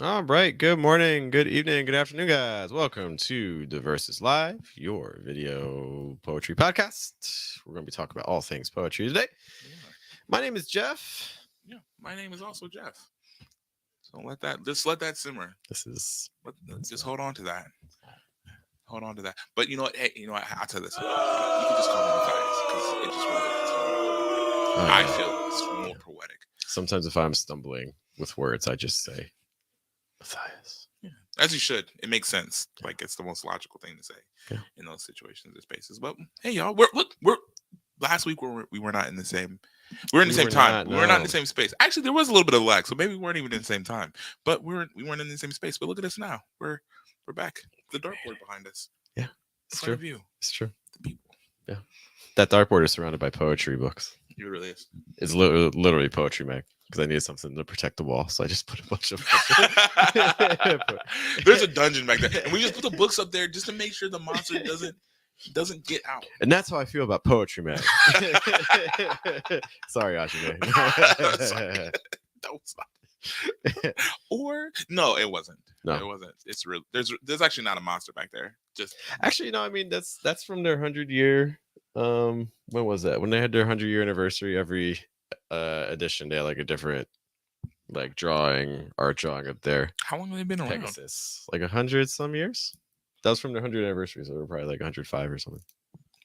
All right. Good morning, good evening, good afternoon, guys. Welcome to The Versus Live, your video poetry podcast. We're going to be talking about all things poetry today. Yeah, My name is Jeff. yeah. My name is also Jeff. So let that simmer. This is Just hold on to that. Hold on to that. But you know what? Hey, you know what? I'll tell you this. You can just call me Matthias because it just really hits home. oh I yeah. feel it's more poetic. Sometimes if I'm stumbling with words, I just say Matthias. Yeah, as you should. It makes sense. Like it's the most logical thing to say Yeah. in those situations and spaces. But hey, y'all, we're last week we were not in the same. We were in the We same were time. not, We were not in the no. same space. Actually, there was a little bit of lag, so maybe we weren't even in the same time. But we weren't in the same space. But look at us now. We're back. The dartboard behind us, Yeah, in it's front true. of you, It's true. the people. Yeah. That dartboard is surrounded by poetry books. It really is. It's literally poetry, Mac, because I needed something to protect the wall. So I just put a bunch of. There's a dungeon back there, and we just put the books up there just to make sure the monster doesn't get out. And that's how I feel about poetry, man. Sorry, Ashime. Sorry. That was or no, it wasn't. No, It wasn't. It's real. There's actually not a monster back there. Just actually, no. I mean, that's from their 100 year. When was that? When they had their 100 year anniversary, every edition they had like a different art drawing up there. how long have they been around? Pegasus, like 100 some years. That was from their 100th anniversary, so they're probably like 105 or something.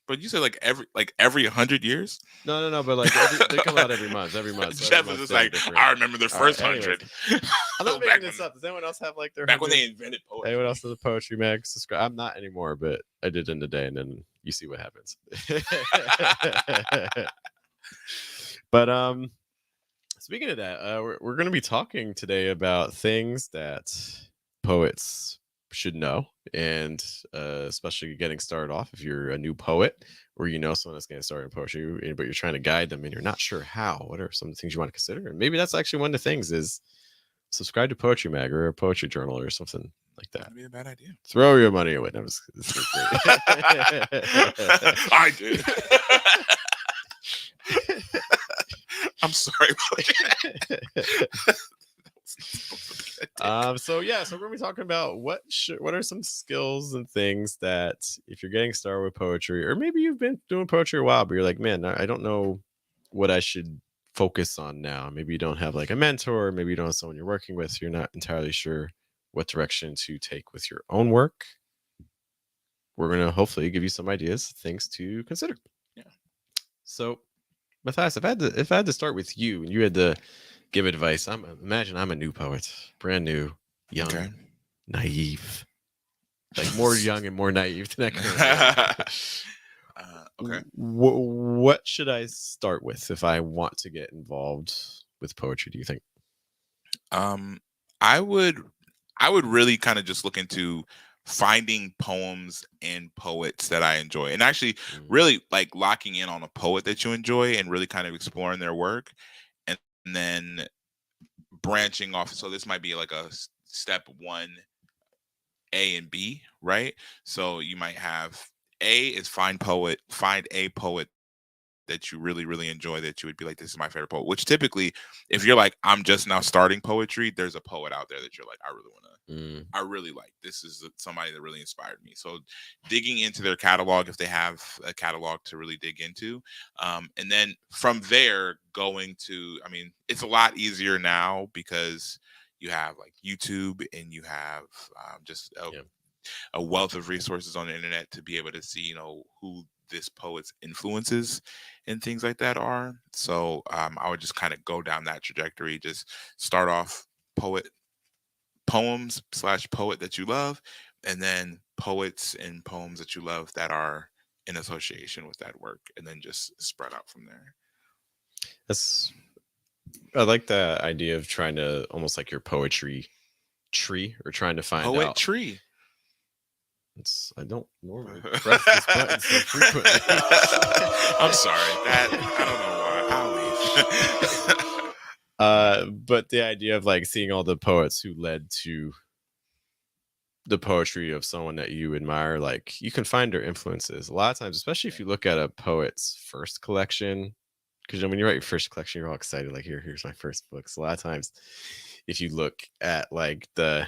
But you said like every 100 years. No, but like they come out every month. Every month. So every Jeff is month just they have a like different. I remember the All right. first Anyways, 100. I'm not back making this when up. Does anyone else have like their back when 100? they invented poetry. Anyone else in the poetry mag? Subscribe. I'm not anymore, but I did in the day, and then you see what happens. But speaking of that, we're going to be talking today about things that poets should know, and especially getting started off. If you're a new poet, or you know someone that's getting started in poetry, but you're trying to guide them, and you're not sure how, what are some of the things you want to consider? And maybe that's actually one of the things is subscribe to Poetry Mag or a poetry journal or something like that. That'd be a bad idea. Throw your money away. No, this is I did. I'm sorry. So we're gonna be talking about what are some skills and things that if you're getting started with poetry, or maybe you've been doing poetry a while, but you're like, man, I don't know what I should focus on now. Maybe you don't have like a mentor, maybe you don't have someone you're working with, so you're not entirely sure what direction to take with your own work. We're gonna hopefully give you some ideas, things to consider. Yeah. So, Matthias, if I had to start with you, and you had to give advice, imagine I'm a new poet, brand new, young, Okay. naive, like more young and more naive than I currently am. Okay. What should I start with if I want to get involved with poetry? Do you think? I would really kind of just look into finding poems and poets that I enjoy, and actually really like locking in on a poet that you enjoy and really kind of exploring their work, and then branching off. So this might be like a step one, A and B, right? So you might have A is find a poet that you really, really enjoy that you would be like, this is my favorite poet. Which typically, if you're like, I'm just now starting poetry, there's a poet out there that you're like, I really like. This is somebody that really inspired me. So digging into their catalog, if they have a catalog to really dig into. And then from there, going to, I mean, it's a lot easier now because you have like YouTube and you have just Yeah. a wealth of resources on the internet to be able to see, who this poet's influences and things like that are. So I would just kind of go down that trajectory. Just start off poems slash poet that you love, and then poets and poems that you love that are in association with that work, and then just spread out from there. That's I like the idea of trying to almost like your poetry tree, or trying to find out. Poetry. I don't normally press this button so frequently. I'm sorry. I don't know why. I'll leave. But the idea of like seeing all the poets who led to the poetry of someone that you admire, like you can find their influences a lot of times, especially if you look at a poet's first collection because when you write your first collection, you're all excited, like here's my first book. So a lot of times, if you look at like the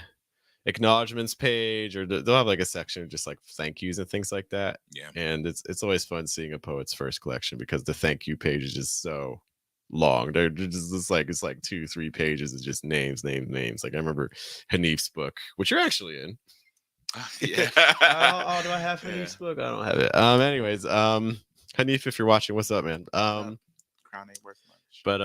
acknowledgments page, or they'll have like a section of just like thank yous and things like that. Yeah. And it's always fun seeing a poet's first collection because the thank you page is just so long. They're just it's like 2-3 pages of just names. Like I remember Hanif's book, which you're actually in. Yeah. Do I have Yeah. Hanif's book? I don't have it. Anyways, Hanif, if you're watching, what's up, man? What's up? Crown ain't worth much. But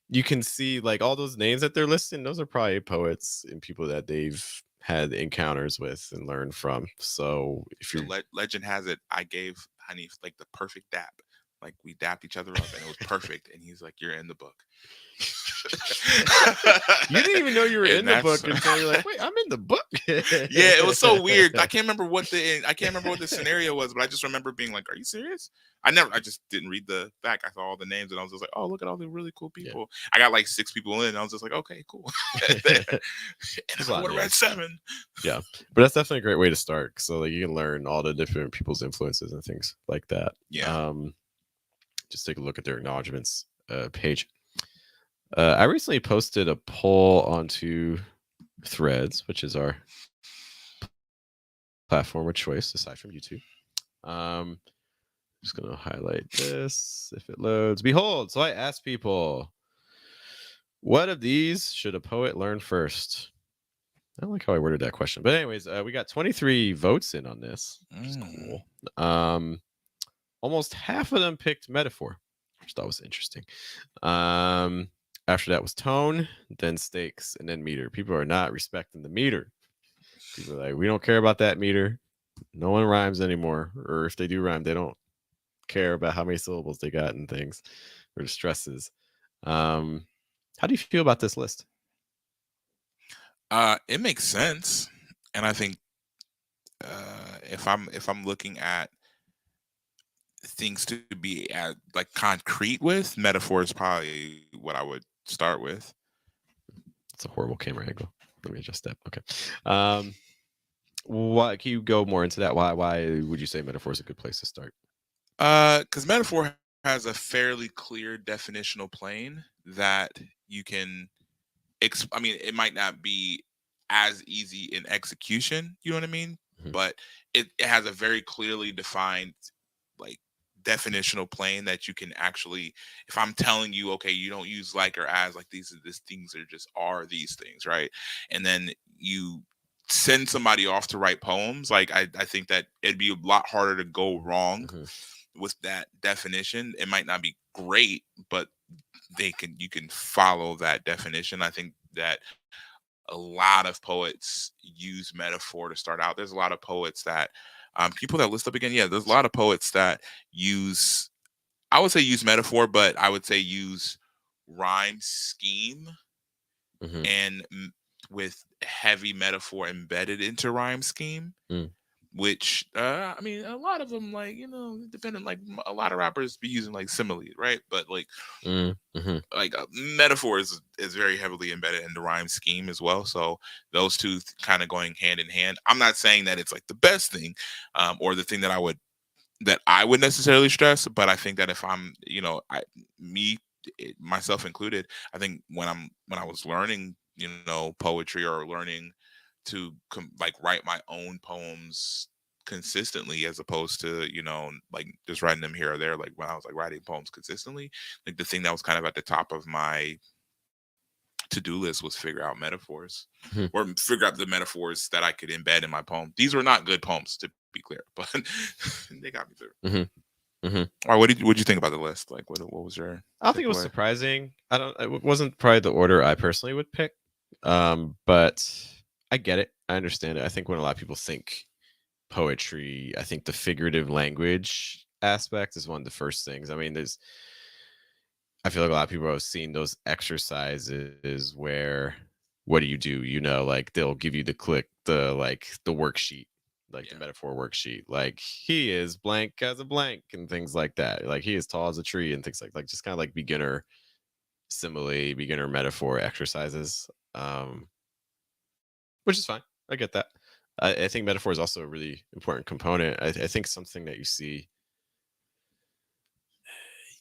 you can see like all those names that they're listing, those are probably poets and people that they've had encounters with and learned from. So if you're Legend has it, I gave Hanif like the perfect dap. Like we dapped each other up and it was perfect. And he's like, "You're in the book." You didn't even know you were And in the book that's- until you're like, wait, I'm in the book. Yeah, it was so weird. I can't remember what the scenario was, but I just remember being like, "Are you serious?" I just didn't read the back. I saw all the names and I was just like, "Oh, look at all the really cool people." I got like 6 people in and I was just like, "Okay, cool." And I would have read 7. Yeah, but that's definitely a great way to start. So like you can learn all the different people's influences and things like that. Yeah. Just take a look at their acknowledgments page. I recently posted a poll onto Threads, which is our platform of choice aside from YouTube. Just gonna highlight this if it loads. Behold, so I asked people, what of these should a poet learn first? I don't like how I worded that question, but anyways, we got 23 votes in on this, which is cool. Almost half of them picked metaphor, which I thought was interesting. After that was tone, then stakes, and then meter. People are not respecting the meter. People are like, we don't care about that meter. No one rhymes anymore, or if they do rhyme, they don't care about how many syllables they got and things, or the stresses. How do you feel about this list? It makes sense, and I think if I'm looking at things to be at like concrete with, metaphor is probably what I would start with. It's a horrible camera angle. Let me adjust that. Okay. Why can you go more into that? Why would you say metaphor is a good place to start? Because metaphor has a fairly clear definitional plane that you can. I mean, it might not be as easy in execution. You know what I mean? Mhm. But it has a very clearly defined like definitional plane that you can actually, if I'm telling you, okay, you don't use like or as, like these things are just are these things, right? And then you send somebody off to write poems, like I think that it'd be a lot harder to go wrong Mhm. with that definition. It might not be great, but you can follow that definition. I think that a lot of poets use metaphor to start out. There's a lot of poets that people that list up again. Yeah, there's a lot of poets that use, I would say use metaphor, but I would say use rhyme scheme Mhm. and with heavy metaphor embedded into rhyme scheme. Mm. Which I mean, a lot of them, like, depending, like a lot of rappers be using like simile, right? But like Mhm. metaphor is very heavily embedded in the rhyme scheme as well. So those two kind of going hand in hand. I'm not saying that it's like the best thing, or the thing that I would necessarily stress, but I think that if I'm, myself included, I think when I was learning, poetry, or learning to like write my own poems consistently, as opposed to like just writing them here or there, like when I was like writing poems consistently, like the thing that was kind of at the top of my to-do list was figure out metaphors, Mhm. or figure out the metaphors that I could embed in my poem. These were not good poems, to be clear, but they got me through. Mhm. Mhm. All right, what did you think about the list? Like, what was your I don't think it was takeaway? surprising. It wasn't probably the order I personally would pick. But I get it. I understand it. I think when a lot of people think poetry, I think the figurative language aspect is one of the first things. I mean, I feel like a lot of people have seen those exercises where what do you do? Like they'll give you the worksheet, like the Yeah. metaphor worksheet. Like he is blank as a blank and things like that. Like he is tall as a tree and things like just kind of like beginner simile, beginner metaphor exercises. Which is fine. I get that. I think metaphor is also a really important component. I think something that you see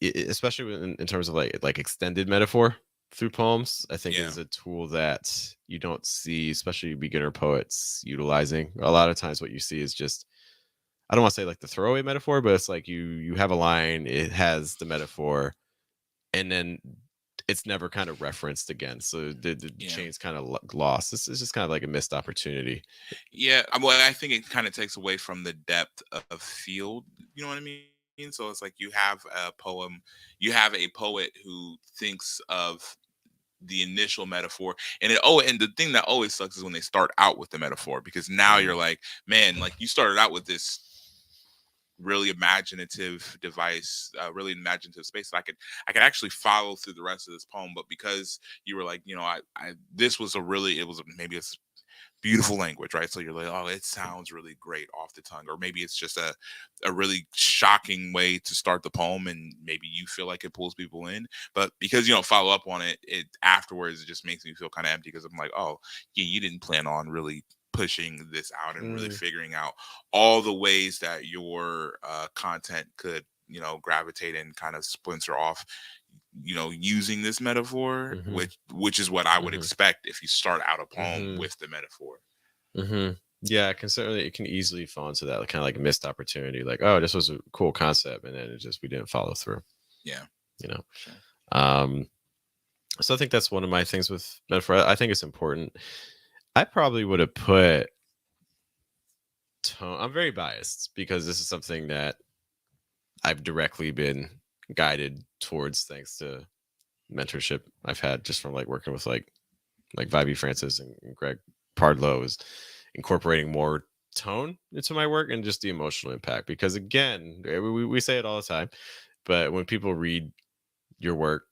especially in terms of like extended metaphor through poems, I think Yeah. is a tool that you don't see, especially beginner poets utilizing. A lot of times, what you see is just, I don't want to say like the throwaway metaphor, but it's like you have a line, it has the metaphor, and then it's never kind of referenced again. So the Yeah. chain's kind of lost. This is just kind of like a missed opportunity. Yeah, well, I think it kind of takes away from the depth of field. You know what I mean? So it's like you have a poem, you have a poet who thinks of the initial metaphor, and and the thing that always sucks is when they start out with the metaphor, because now Mm, you're like, man, like you started out with this really imaginative device, really imaginative space that I could actually follow through the rest of this poem, but because you were like, I this was a really, it was maybe a beautiful language, right? So you're like, oh, it sounds really great off the tongue, or maybe it's just a really shocking way to start the poem, and maybe you feel like it pulls people in, but because you don't follow up on it, it afterwards it just makes me feel kind of empty, because I'm like, oh, yeah, you didn't plan on really pushing this out and really mm, figuring out all the ways that your content could, gravitate and kind of splinter off, using this metaphor, mhm, which is what I would mhm, expect if you start out a poem mhm, with the metaphor. mhm. Yeah, it can easily fall into that kind of like missed opportunity. Like, oh, this was a cool concept, and then it just we didn't follow through. Yeah, You know. sure. Um, so I think that's one of my things with metaphor. I think it's important. I probably would have put tone. I'm very biased because this is something that I've directly been guided towards thanks to mentorship I've had just from like working with like Vibey Francis and Greg Pardlow, is incorporating more tone into my work and just the emotional impact. Because again, we say it all the time, but when people read your work,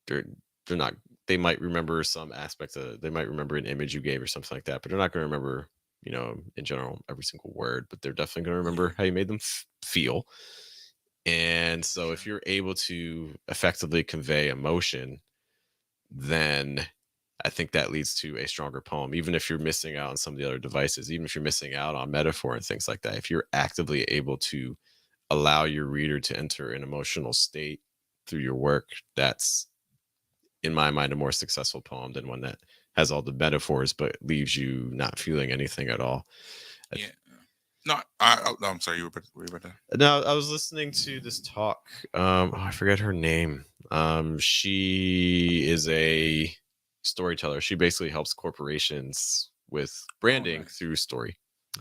they're they're not, they might remember some aspects of, they might remember an image you gave or something like that, but they're not going to remember, in general, every single word, but they're definitely going to Yeah, remember how you made them feel. And for so if sure. you're able to effectively convey emotion, then I think that leads to a stronger poem, even if you're missing out on some of the other devices, even if you're missing out on metaphor and things like that. If you're actively able to allow your reader to enter an emotional state through your work, that's, in my mind, a more successful poem than one that has all the metaphors but leaves you not feeling anything at all. I Yeah. th- No, no, I'm sorry. Were you about to? Now, I was listening to this talk. I forget her name. She is a storyteller. She basically helps corporations with Oh, branding nice. through story.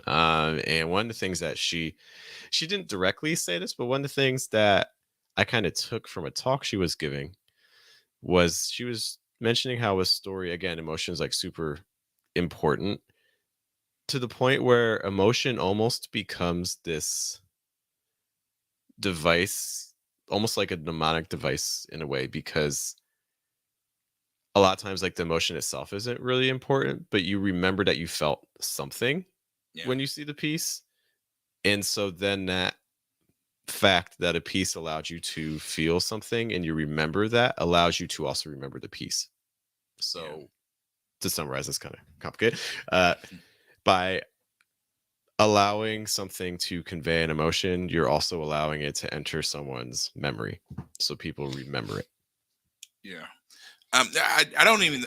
And one of the things that she didn't directly say this, but one of the things that I kind of took from a talk she was giving was she was mentioning how a story, again, emotion is like super important, to the point where emotion almost becomes this device, almost like a mnemonic device in a way, because a lot of times like the emotion itself isn't really important, but you remember that you felt something Yeah, when you see the piece. And so then that fact that a piece allowed you to feel something and you remember that allows you to also remember the piece. yeah, So to summarize, it's kind of complicated. By allowing something to convey an emotion, you're also allowing it to enter someone's memory, so people remember it. yeah. I don't even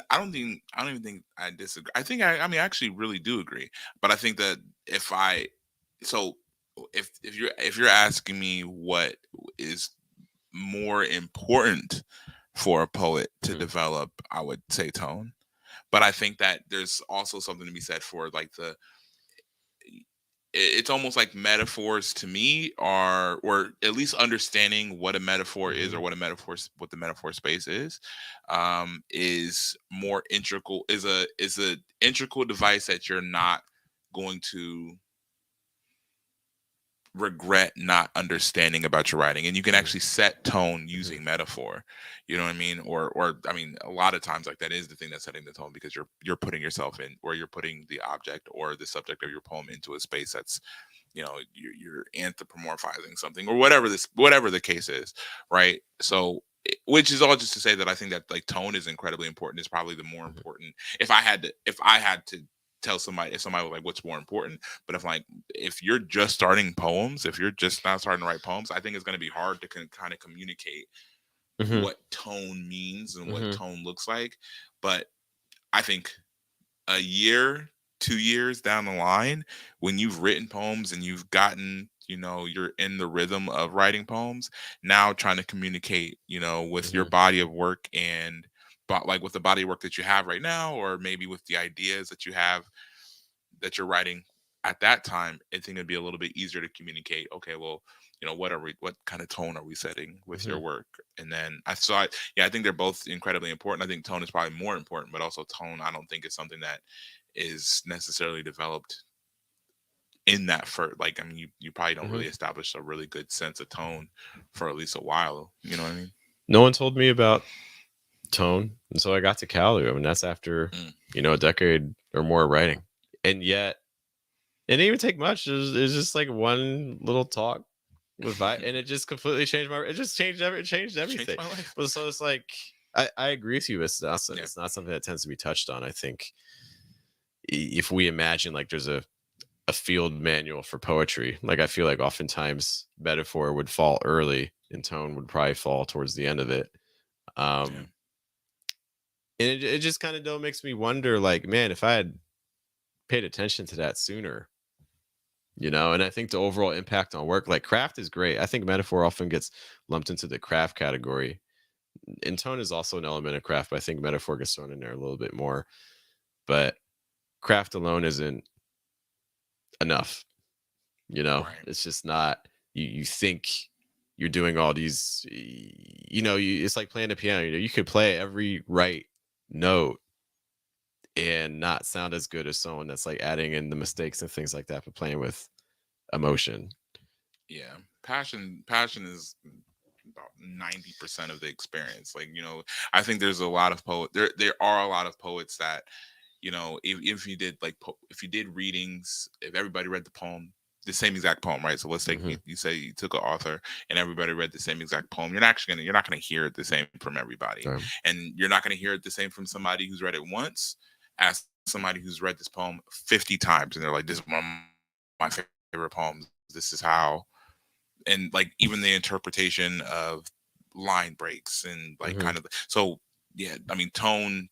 think I disagree. I think I mean, I actually really do agree. But I think that if I, so if you're asking me what is more important for a poet to Mhm, develop, I would say tone. But I think that there's also something to be said for like it's almost like metaphors to me are, or at least understanding what a metaphor is, or mhm, what the metaphor space is more integral, is a integral device that you're not going to regret not understanding about your writing, and you can mhm, actually set tone mhm, using metaphor. You know what I mean? Or I mean, a lot of times like that is the thing that's setting the tone, because you're putting yourself in, or you're putting the object or the subject of your poem into a space that's, you're anthropomorphizing something, or whatever the case is, right? So which is all just to say that I think that like tone is incredibly important. It's probably the more mhm, important, if I had to tell somebody if somebody was like what's more important. But if you're just starting poems, if you're just not starting to write poems, I think it's going to be hard to kind of communicate Mhm. what tone means and what Mhm. tone looks like. But I think a year, 2 years down the line, when you've written poems and you've gotten, you're in the rhythm of writing poems, now trying to communicate, with your Mhm. body of work and but like with the body of work that you have right now, or maybe with the ideas that you have that you're writing at that time, I think it'd be a little bit easier to communicate. Okay, well, what kind of tone are we setting with your Mhm. work? And then I saw it. Yeah, I think they're both incredibly important. I think tone is probably more important, but also tone, I don't think is something that is necessarily developed in that for like, I mean, you probably don't Mhm. really establish a really good sense of tone for at least a while. You know what I mean? No one told me about tone until I got to Kalu, and that's after, Mm, a decade or more of writing. And yet it didn't even take much. It was just like one little talk with and it just completely changed it just changed changed everything. my life. But so it's like I agree with you. Yeah, It's not something that tends to be touched on. I think if we imagine like there's a field manual for poetry, like I feel like oftentimes metaphor would fall early and tone would probably fall towards the end of it. yeah, Um and it just kind of don't makes me wonder, like, man, if I had paid attention to that sooner, and I think the overall impact on work, like craft is great. I think metaphor often gets lumped into the craft category. And tone is also an element of craft, but I think metaphor gets thrown in there a little bit more. But craft alone isn't enough. right. It's just not. You think you're doing all these. It's like playing the piano. You could play every right note and not sound as good as someone that's like adding in the mistakes and things like that, but playing with emotion. Yeah, passion is about 90% of the experience. Like, I think there's a lot of there are a lot of poets that, if you did if you did readings, if everybody read the same exact poem, right? So let's take Hmm. you say you took an author and everybody read the same exact poem. You're not gonna hear it the same from everybody. Um, And you're not gonna hear it the same from somebody who's read it once as somebody who's read this poem 50 times and they're like, this is one of my favorite poems. This is how, and like even the interpretation of line breaks and like hmm. kind of so yeah, I mean tone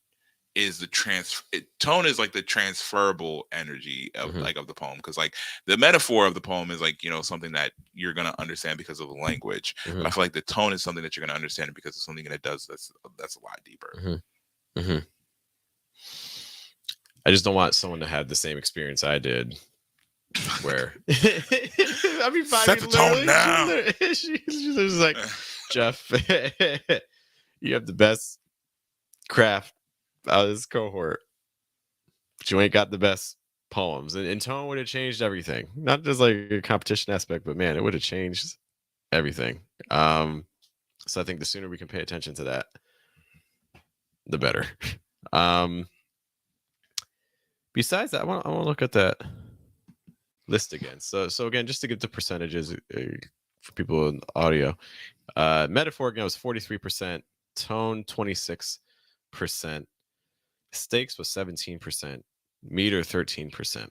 is like the transferable energy of Hmm. like of the poem, because like the metaphor of the poem is like, something that you're going to understand because of the language, but Hmm. I feel like the tone is something that you're going to understand because of something that it does that's a lot deeper. Hmm. Hmm. I just don't want someone to have the same experience I did, where I mean, Set Bobby the tone literally, now. she's just like, Jeff, you have the best craft out of this cohort, but you ain't got the best poems. And tone would have changed everything. Not just like a competition aspect, but man, it would have changed everything. So I think the sooner we can pay attention to that, the better. Um, Besides that, I want to look at that list again. So again, just to get the percentages for people in audio, metaphor again was 43%, tone 26%, stakes was 17%, meter 13%.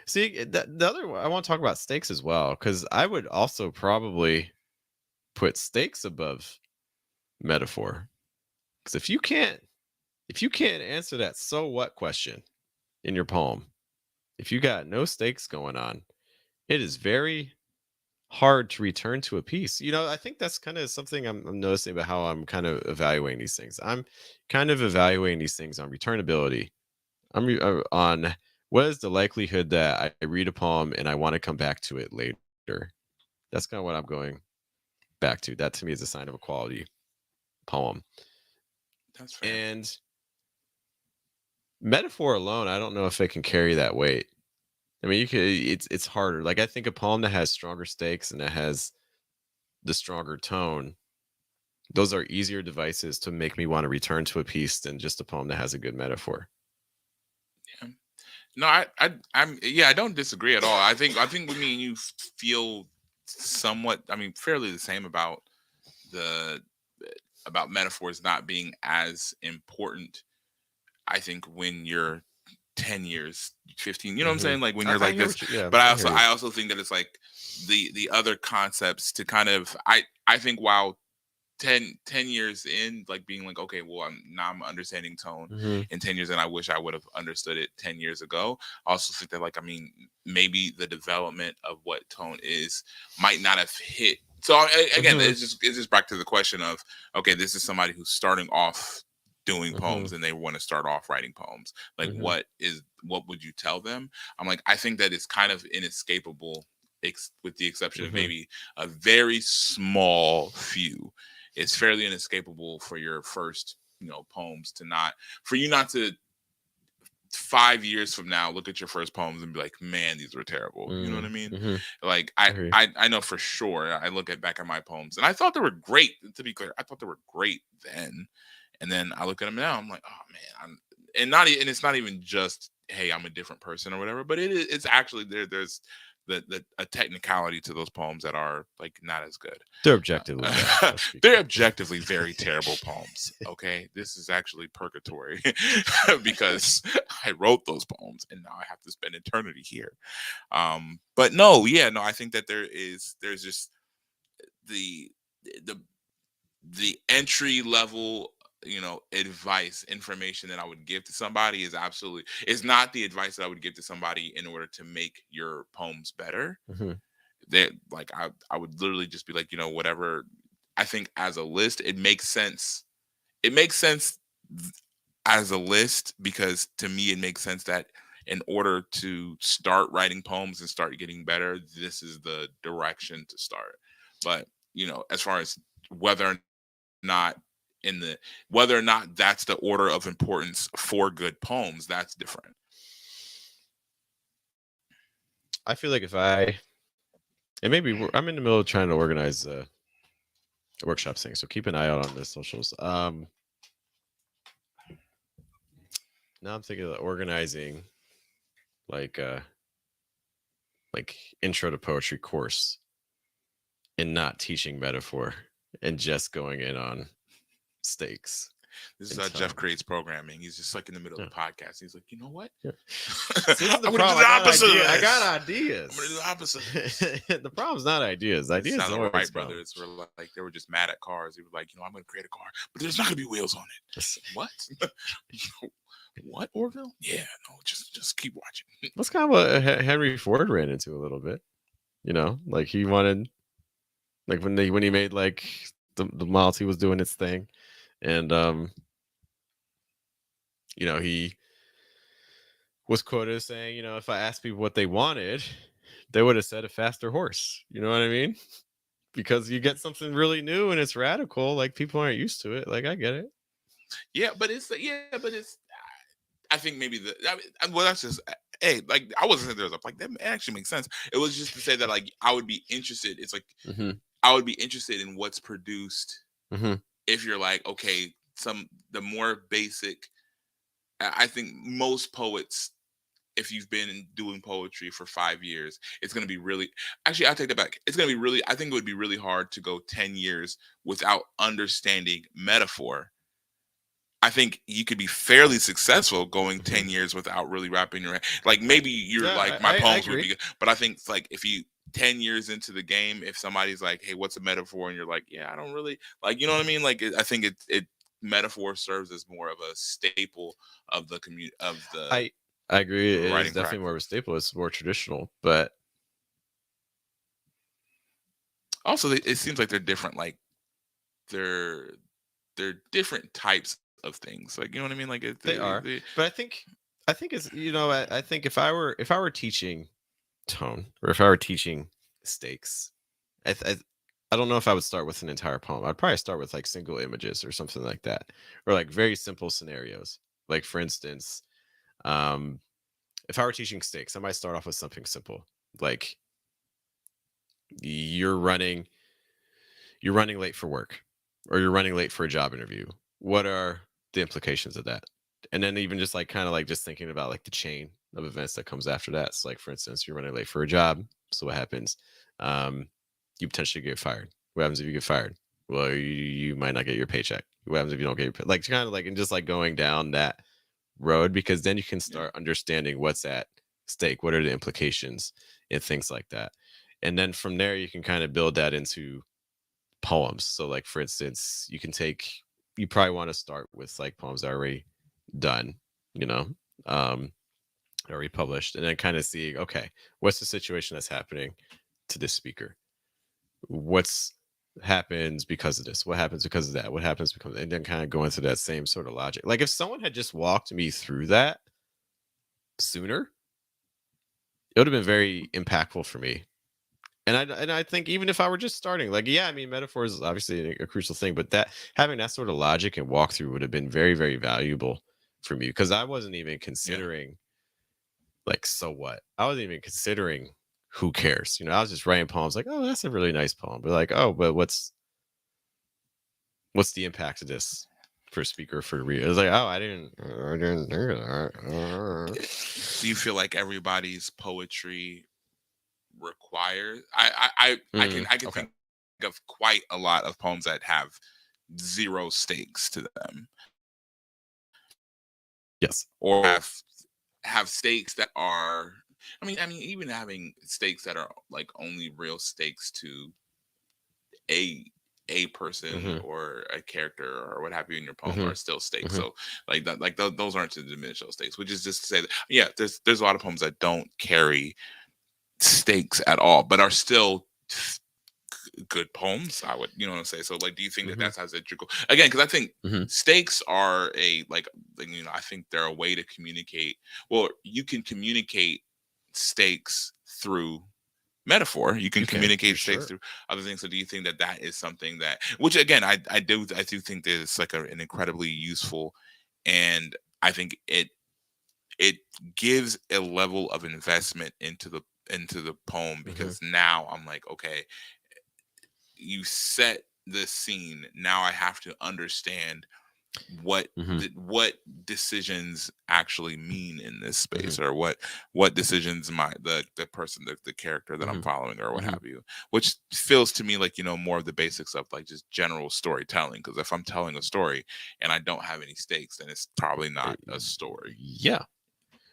See, the other one, I want to talk about stakes as well, because I would also probably put stakes above metaphor. Because if you can't answer that so what question in your poem, if you got no stakes going on, it is very hard to return to a piece. I think that's kind of something I'm noticing about how I'm kind of evaluating these things. I'm kind of evaluating these things on returnability. On what is the likelihood that I read a poem and I want to come back to it later. That's kind of what I'm going back to. That to me is a sign of a quality poem. That's fair. And metaphor alone, I don't know if it can carry that weight. I mean, you could. It's harder. Like I think a poem that has stronger stakes and that has the stronger tone, those are easier devices to make me want to return to a piece than just a poem that has a good metaphor. Yeah. No, I'm yeah, I don't disagree at all. I think with me and you feel somewhat, I mean, fairly the same the about metaphors not being as important. I think when you're 10 years, 15, you know what I'm Hmm. saying? Like when you're I like hear this, what you. Yeah, but I hear you. I also think that it's like the other concepts to kind of I think while 10 years in, like being like, okay, well, I'm understanding tone Hmm. in 10 years, and I wish I would have understood it 10 years ago. I also think that, like, I mean, maybe the development of what tone is might not have hit. So again, Hmm. it's just back to the question of, okay, this is somebody who's starting off doing Hmm. poems and they want to start off writing poems. Like, Hmm. what would you tell them? I'm like, I think that it's kind of inescapable, with the exception of Hmm. maybe a very small few. It's fairly inescapable for your first, poems to not, for you not to 5 years from now look at your first poems and be like, man, these were terrible. You know what I mean? Hmm. Like I hear you. I know for sure. I look at back at my poems and I thought they were great. To be clear, I thought they were great then, and then I look at them now. I'm like, oh man, and it's not even just, hey, I'm a different person or whatever, but it's actually there's the a technicality to those poems that are like not as good. They're objectively bad. Let's be They're clear. objectively very terrible poems. Okay, this is actually purgatory because I wrote those poems and now I have to spend eternity here. But no, yeah, no, I think that there's just the the the entry level, advice, information that I would give to somebody is not the advice that I would give to somebody in order to make your poems better. Hmm. That, like, I would literally just be like, whatever. I think as a list, it makes sense. It makes sense as a list because to me it makes sense that in order to start writing poems and start getting better, this is the direction to start. But as far as whether or not in the whether or not that's the order of importance for good poems, that's different. I feel like if I and maybe I'm in the middle of trying to organize workshops thing, so keep an eye out on the socials. Now I'm thinking of organizing like like intro to poetry course and not teaching metaphor and just going in on stakes This is and how Jeff tone. creates programming. He's just like in the middle of Yeah, the podcast. He's like, you know what? yeah. So this is the I'm gonna do problem. the opposite of I got this. I'm gonna do ideas. the opposite of this. The problem's not ideas. This is Ideas how the always Wright come. brothers were like. They were just mad at cars. They were like, I'm gonna create a car, but there's not gonna be wheels on it. That's What? What, Orville? Yeah, no, just keep watching. that's kind of what Henry Ford ran into a little bit. Like he wanted, like when he made like the Model T was doing its thing, and he was quoted as saying, if I asked people what they wanted, they would have said a faster horse. You know what I mean? Because you get something really new and it's radical, like people aren't used to it. Like I get it. Yeah, but it's. I think maybe well, that's just, hey, like I wasn't saying there was like that actually makes sense. It was just to say that, like, I would be interested. It's like Hmm. I would be interested in what's produced Hmm. if you're like, okay, the more basic. I think most poets, if you've been doing poetry for 5 years, it's going to be really, actually, I take that back. It's going to be really, I think it would be really hard to go 10 years without understanding metaphor. I think you could be fairly successful going Hmm. 10 years without really wrapping your head. Like, maybe you're Yeah, like, my I poems would agree. be good. But I think it's like, if you 10 years into the game, if somebody's like, hey, what's a metaphor? And you're like, yeah, I don't really like, you know what I mean? Like, I think it metaphor serves as more of a staple of the community, of the I I agree. It is writing definitely more of a practice. staple. It's more traditional, but Also, it seems like they're different. Like, they're they're different types of things. Like, you know what I mean? Like, they are. But I think it's I think if I were teaching tone or if I were teaching stakes, I th- I don't know if I would start with an entire poem. I'd probably start with like single images or something like that, or like very simple scenarios. Like for instance, um, if I were teaching stakes, I might start off with something simple, like you're running you're running late for work, or you're running late for a job interview. What are the implications of that? And then even just like kind of like just thinking about like the chain of events that comes after that. So like for instance, you're running late for a job. So what happens? Um, you potentially get fired. What happens if you get fired? Well, you might not get your paycheck. What happens if you don't get your like kind of like and just like going down road, because then you can start understanding what's at stake, what are the implications, and things like that. And then from there, you can kind of build that into poems. So, like for instance, you probably want to start with like poems that are already done, you know, um, already published, and then kind of see, okay, what's the situation that's happening to this speaker? What's happens because of this? What happens because of that? What happens because, and then kind of go into that same sort of logic. Like if someone had just walked me through that sooner, it would have been very impactful for me. And I think even if I were just starting, like, yeah, I mean, metaphor is obviously a crucial thing, but that having that sort of logic and walkthrough would have been very, very valuable for me, because I wasn't even Yeah. considering, like, so what? I wasn't even considering who cares. You know, I was just writing poems like, oh, that's a really nice poem. But like, oh, but what's the impact of this for a speaker, for the reader? It was like, oh, I didn't think of that. Do you feel like everybody's poetry requires? I can Okay. think of quite a lot of poems that have zero stakes to them, Yes. or have stakes that are. I mean, even having stakes that are like only real stakes to a a person Mm-hmm. or a character or what have you in your poem Mm-hmm. are still stakes. Mm-hmm. So like that, like those aren't to diminish those stakes. Which is just to say that yeah, there's a lot of poems that don't carry stakes at all, but are still good poems. I would, what I'm saying. So like, do you think that Mm-hmm. that's how that you go again? Because I think Mm-hmm. stakes are I think they're a way to communicate. Well, you can communicate stakes through metaphor. You can You can, for communicate stakes sure. through other things. So do you think that that is something that, which again, I do think that it's like an incredibly useful, and I think it gives a level of investment into the poem, Mm-hmm. because now I'm like, okay, you set the scene. Now I have to understand Mm-hmm. what decisions actually mean in this Mm-hmm. space, or what decisions the person, the character that I'm Mm-hmm. following, or what Mm-hmm. have you, which feels to me like more of the basics of like just general storytelling. Because if I'm telling a story and I don't have any stakes, then it's probably Uh, not a story. Yeah.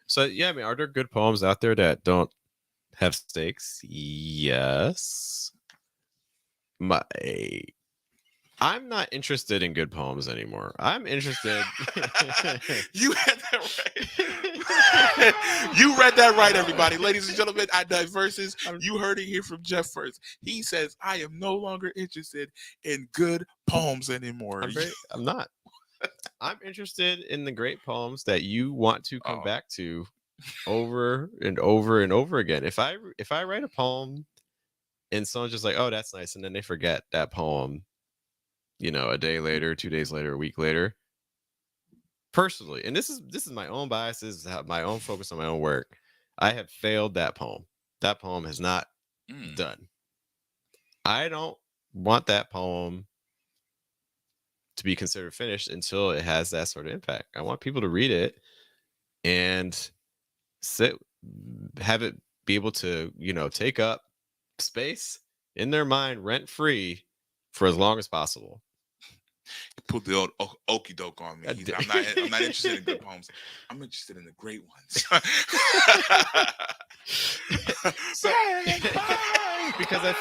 So yeah, I mean, are there good poems out there that don't have stakes? Yes. My I'm not interested in good poems anymore. I'm interested. You had that right. You read that right, everybody. Ladies and gentlemen, at Diverses, I'm, you heard it here from Jeff first. He says, I am no longer interested in good poems anymore. I'm not. I'm interested in the great poems that you want to come Oh, back to over and over and over again. If I write a poem and someone's just like, "Oh, that's nice," and then they forget that poem, a day later, 2 days later, a week later. Personally, and this is my own biases, my own focus on my own work. I have failed that poem. That poem has not mm. done. I don't want that poem to be considered finished until it has that sort of impact. I want people to read it and sit, have it be able to, take up space in their mind rent free for as long as possible. He put the old okey doke on me. I did- I'm not interested in good poems. I'm interested in the great ones. so because I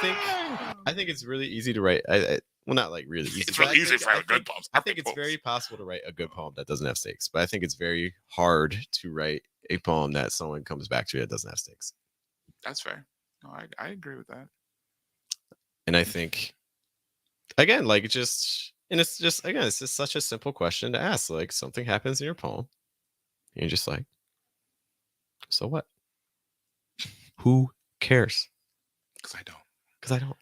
think it's really easy to write. Well, not like really easy, It's but really easy for good poems. I think Great it's very poems. possible to write a good poem that doesn't have stakes. But I think it's very hard to write a poem that someone comes back to that doesn't have stakes. That's fair. No, I agree with that. And I think, again, like it's just, again, it's just such a simple question to ask. Like, something happens in your poem, and you're just like, so what? Who cares? Because I don't. Because I don't.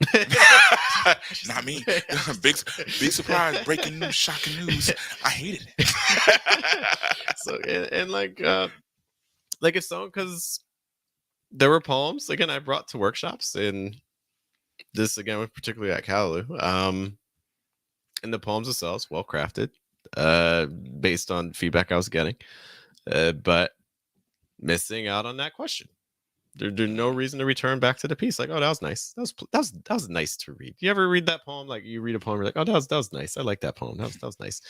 Not me. Big surprise, breaking news, shocking news. I hated it. So and like if someone, because there were poems again I brought to workshops, and this again was particularly at Callaloo. And the poems themselves well crafted, based on feedback I was getting, but missing out on that question. There's no reason to return back to the piece. Like, oh, that was nice. That was nice to read. You ever read that poem? Like, you read a poem, you're like, oh, that was nice. I like that poem. That was nice.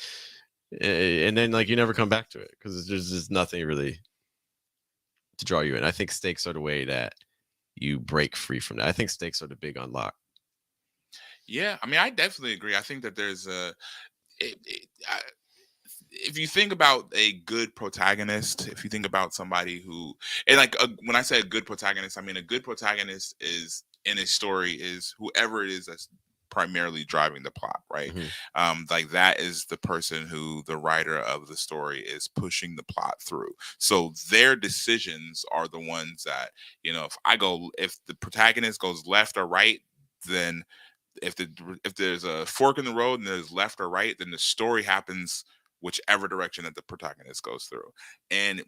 and then like you never come back to it because there's just nothing really to draw you in. I think stakes are the way that you break free from that. I think stakes are the big unlock. Yeah, I mean, I definitely agree. I think that there's a if you think about a good protagonist, if you think about somebody who, and like when I say a good protagonist, I mean a good protagonist is in a story is whoever it is that's primarily driving the plot, right? Hmm. Like that is the person who the writer of the story is pushing the plot through. So their decisions are the ones that, if the protagonist goes left or right, then if there's a fork in the road and there's left or right, then the story happens whichever direction that the protagonist goes through. And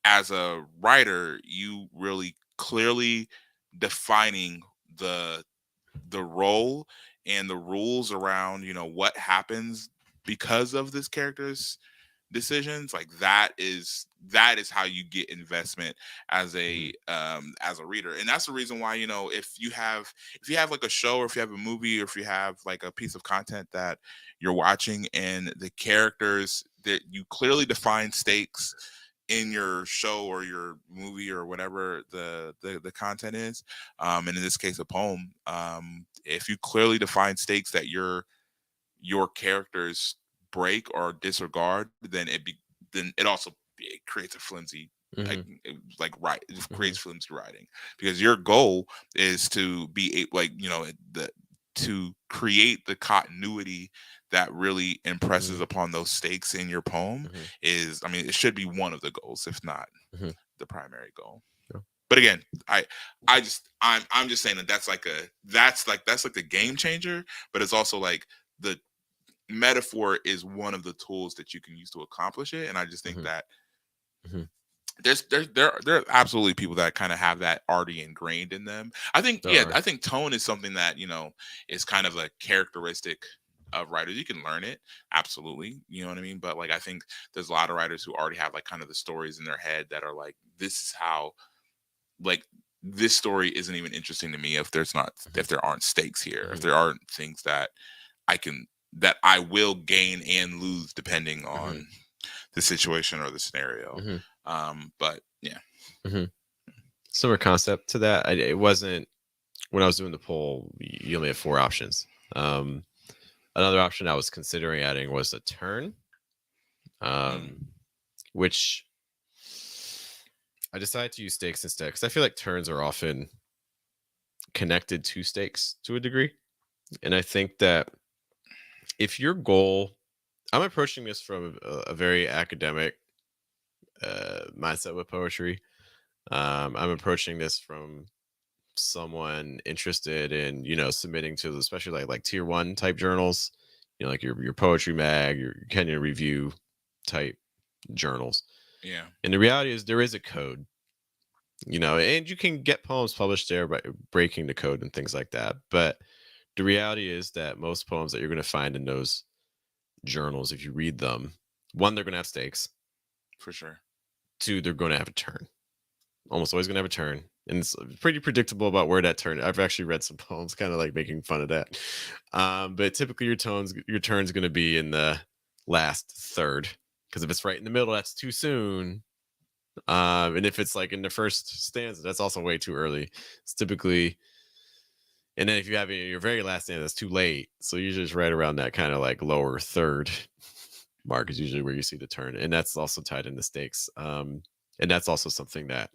as a writer, you really clearly defining the the role and the rules around, what happens because of this character's decisions, like that is how you get investment Hmm. as a reader. And that's the reason why, if you have like a show, or if you have a movie, or if you have like a piece of content that you're watching, and the characters that you clearly define stakes in your show or your movie or whatever the content is, and in this case a poem, if you clearly define stakes that your characters break or disregard, then it also it creates a flimsy, like Hmm. right, it Hmm. creates flimsy writing, because your goal is to be like, the to create the continuity that really impresses Hmm. upon those stakes in your poem. Hmm. Is I mean, it should be one of the goals, if not Hmm. the primary goal. Yeah. But again, I'm just saying that that's like the game changer, but it's also like the metaphor is one of the tools that you can use to accomplish it. And I just think Hmm. that Hmm. there are absolutely people that kind of have that already ingrained in them. I think, There yeah, are. I think tone is something that, is kind of a characteristic of writers. You can learn it, absolutely, you know what I mean? But like I think there's a lot of writers who already have like kind of the stories in their head that are like, this is how, like, this story isn't even interesting to me Hmm. if there aren't stakes here, if Hmm. there aren't things I can that I will gain and lose depending Hmm. on the situation or the scenario. Hmm. But yeah. Hmm. Similar concept to that. It wasn't when I was doing the poll. You only have four options. Um, Another option I was considering adding was a turn, Mm, um, which I decided to use stakes instead because I feel like turns are often connected to stakes to a degree. And I think that if your goal, I'm approaching this from a very academic mindset with poetry. I'm approaching this from someone interested in submitting to especially like tier one type journals, like your poetry mag, your Kenyon review type journals. yeah, And the reality is there is a code, and you can get poems published there by breaking the code and things like that. But the reality is that most poems that you're going to find in those journals, if you read them, one, they're going to have stakes. for sure. Two, they're going to have a turn. Almost always going to have a turn. And it's pretty predictable about where that turn. I've actually read some poems kind of like making fun of that. But typically your turn's going to be in the last third. Because if it's right in the middle, that's too soon. And if it's like in the first stanza, that's also way too early. It's typically, and then if you have it in your very last stanza, that's too late. So usually it's right around that kind of like lower third mark is usually where you see the turn, and that's also tied into stakes. And that's also something that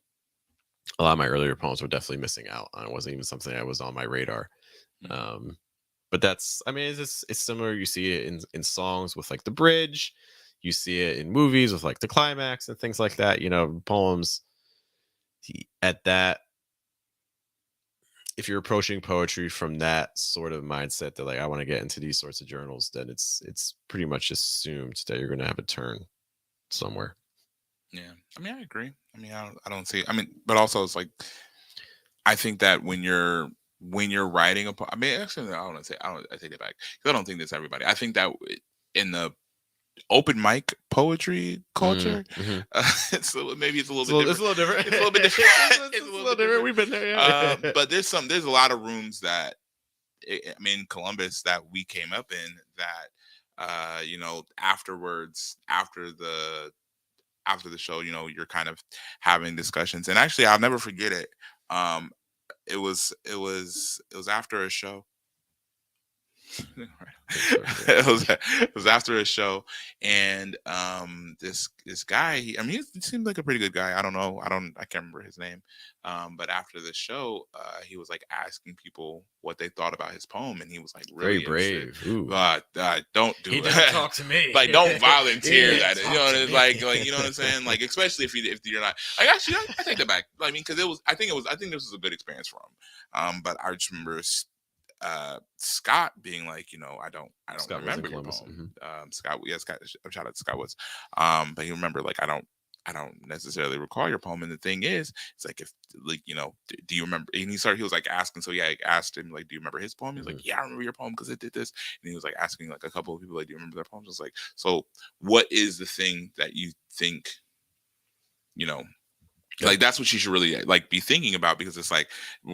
a lot of my earlier poems were definitely missing out on. It wasn't even something that was on my radar. Mm, Um, but that's, I mean, it's similar. You see it in songs with like the bridge. You see it in movies with like the climax and things like that. Poems at that. If you're approaching poetry from that sort of mindset that like I want to get into these sorts of journals, then it's pretty much assumed that you're going to have a turn somewhere. yeah, I mean, I agree. I mean, I don't see. I mean, but also it's like I think that when you're writing I mean, actually, I don't want to say. I take it back, 'cause I don't think that's everybody. I think that in the open mic poetry culture, Mm-hmm. maybe it's a little It's a bit little, it's different. a little different. It's a little bit different. It's a It's a little little bit different. different. We've been there, yeah. But there's a lot of rooms that I mean, Columbus, that we came up in, that afterwards, after the show, you're kind of having discussions. And actually, I'll never forget it. Um, it was after a show. It's okay. it was after a show, and this guy, I mean, he seemed like a pretty good guy. I can't remember his name. But after the show, he was like asking people what they thought about his poem, and he was like Very really interested. brave. Ooh. But don't He do didn't it. talk to me. Like, don't He volunteer didn't that. talk to It's me. like you know what I'm saying. Like, especially if you're not. Like, actually, I take that back. I mean, because I think this was a good experience for him. But I just remember Scott being like, I don't Scott was in remember your Columbus. poem. Scott, yeah, Scott, shout out to Scott Woods. But he remember like, I don't necessarily recall your poem. And the thing is, it's like, if like, do you remember? And he was like asking. So yeah, I asked him like, do you remember his poem? He was Mhm. like, yeah, I remember your poem because it did this. And he was like asking like a couple of people like, do you remember their poems? I was like, so what is the thing that you think, you know Yep. like, that's what you should really like be thinking about, because it's like,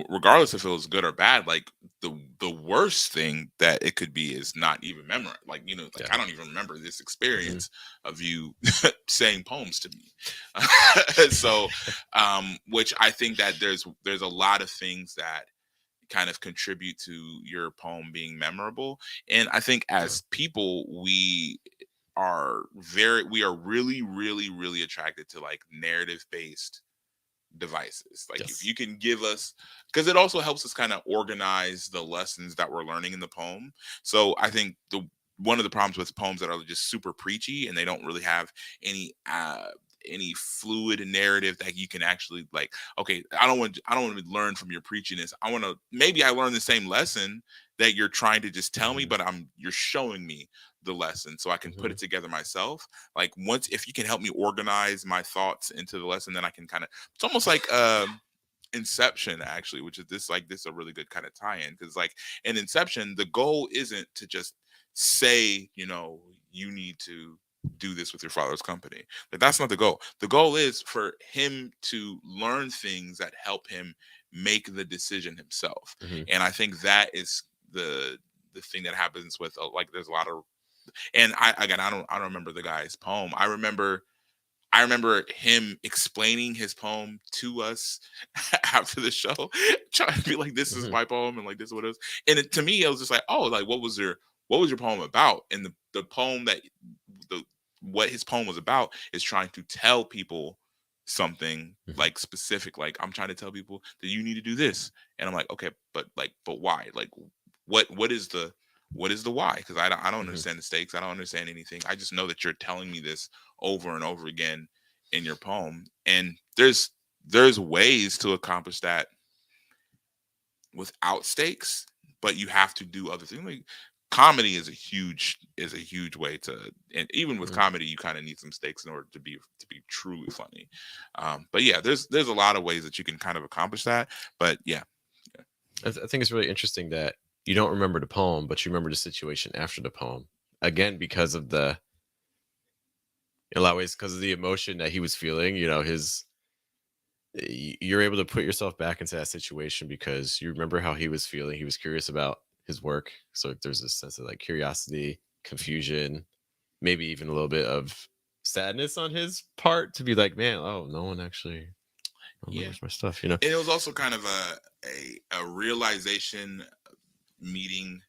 regardless if it was good or bad, like the worst thing that it could be is not even memory. Like, like, Yeah. I don't even remember this Mhm. experience of you saying poems to me. So which I think that there's a lot of things that kind of contribute to your poem being memorable. And I think Yeah. as people, we are really, really, really attracted to like narrative based devices. Like, if Yes. you can give us, because it also helps us kind of organize the lessons that we're learning in the poem. So I think the one of the problems with poems that are just super preachy and they don't really have any any fluid narrative that you can actually like, okay, I don't want to learn from your preachiness. I want to, maybe I learn the same lesson that you're trying to just tell me, Mhm. but you're showing me the lesson so I can put Mhm. it together myself. Like, once, if you can help me organize my thoughts into the lesson, then I can kind of, it's almost like Inception, actually, which is this a really good kind of tie-in, because like in Inception, the goal isn't to just say, you need to do this with your father's company. Like, that's not the goal. The goal is for him to learn things that help him make the decision himself. Mhm. And I think that is the thing that happens with like, there's a lot of, and I don't remember the guy's poem. I remember him explaining his poem to us after the show, trying to be like, "This is Mhm. my poem," and like, "This is what it is." And to me, it was just like, "Oh, like, what was your poem about?" And the poem that the what his poem was about is trying to tell people something Mhm. like specific. Like, I'm trying to tell people that you need to do this, and I'm like, okay, but why? Like, what is the why? Because I don't Mhm. understand the stakes. I don't understand anything. I just know that you're telling me this over and over again in your poem. And there's ways to accomplish that without stakes, but you have to do other things. Like, comedy is a huge way to, and even with Mhm. comedy, you kind of need some stakes in order to be truly funny. But yeah, there's a lot of ways that you can kind of accomplish that. But yeah. I think it's really interesting that you don't remember the poem, but you remember the situation after the poem. Again, because of in a lot of ways, because of the emotion that he was feeling. You're able to put yourself back into that situation because you remember how he was feeling. He was curious about his work, so there's this sense of like curiosity, confusion, maybe even a little bit of sadness on his part to be like, man, oh, no one actually Yeah. remembers my stuff. And it was also kind of a realization meeting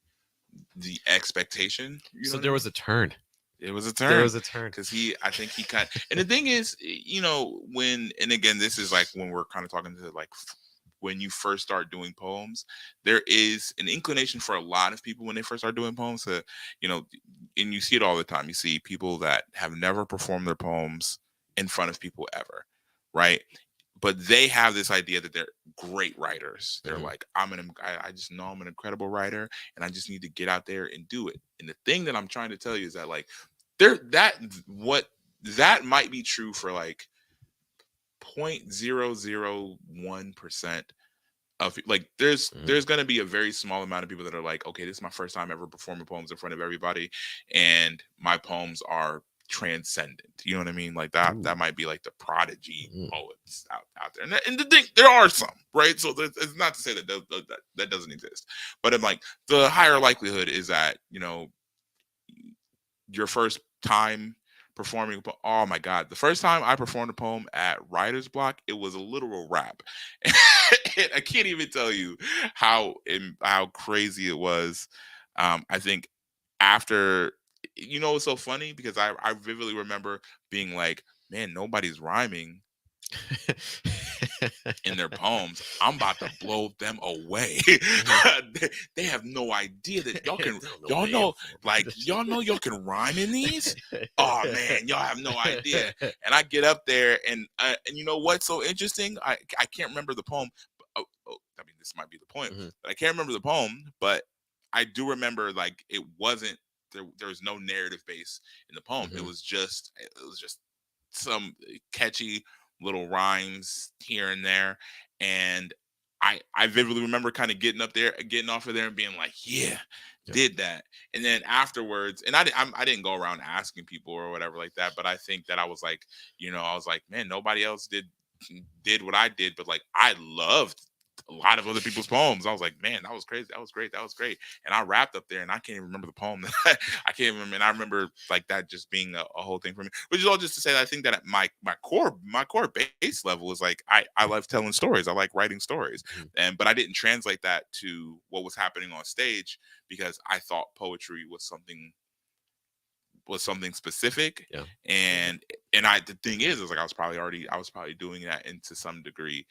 the expectation. You know So what I there was mean? a turn. It was a There turn, was a turn. because I think he kind. And the thing is, and again, this is like when we're kind of talking to like, when you first start doing poems, there is an inclination for a lot of people when they first start doing poems to, you know, and you see it all the time. You see people that have never performed their poems in front of people ever, right? But they have this idea that they're great writers. They're Mhm. like, I just know I'm an incredible writer, and I just need to get out there and do it. And the thing that I'm trying to tell you is that like, there that what that might be true for like 0.001% of, like, Mhm. there's going to be a very small amount of people that are like, okay, this is my first time ever performing poems in front of everybody, and my poems are transcendent. You know what I mean? Like, that Ooh. might be like the prodigy Mhm. poets out there. And the thing, there are some, right? So it's not to say that doesn't exist, but I'm like, the higher likelihood is that, your first time performing oh my god, the first time I performed a poem at writer's block, it was a literal rap. And I can't even tell you how crazy it was. I think after, it's so funny because I vividly remember being like, man, nobody's rhyming in their poems. I'm about to blow them away. Mhm. They have no idea that y'all They can, don't know y'all man know, for like, y'all know y'all can rhyme in these. Oh man, y'all have no idea. And I get up there, and you know what's so interesting? I can't remember the poem. I mean, this might be the point, Mhm, but I can't remember the poem. But I do remember, like, it wasn't there. There was no narrative base in the poem. mhm. It was just some catchy little rhymes here and there. And I vividly remember kind of getting up there, getting off of there, and being like, yeah, Yep. did that. And then afterwards, and I didn't go around asking people or whatever like that, but I think that I was like, I was like, man, nobody else did what I did, but like I loved a lot of other people's poems. I was like, man, that was crazy. That was great. That was great. And I rapped up there, and I can't even remember the poem. I can't remember. And I remember like that just being a whole thing for me. Which is all just to say that I think that at my core base level is like I love telling stories. I like writing stories, Mhm. and but I didn't translate that to what was happening on stage because I thought poetry was something specific. Yeah. And I the thing is like I was probably doing that into some degree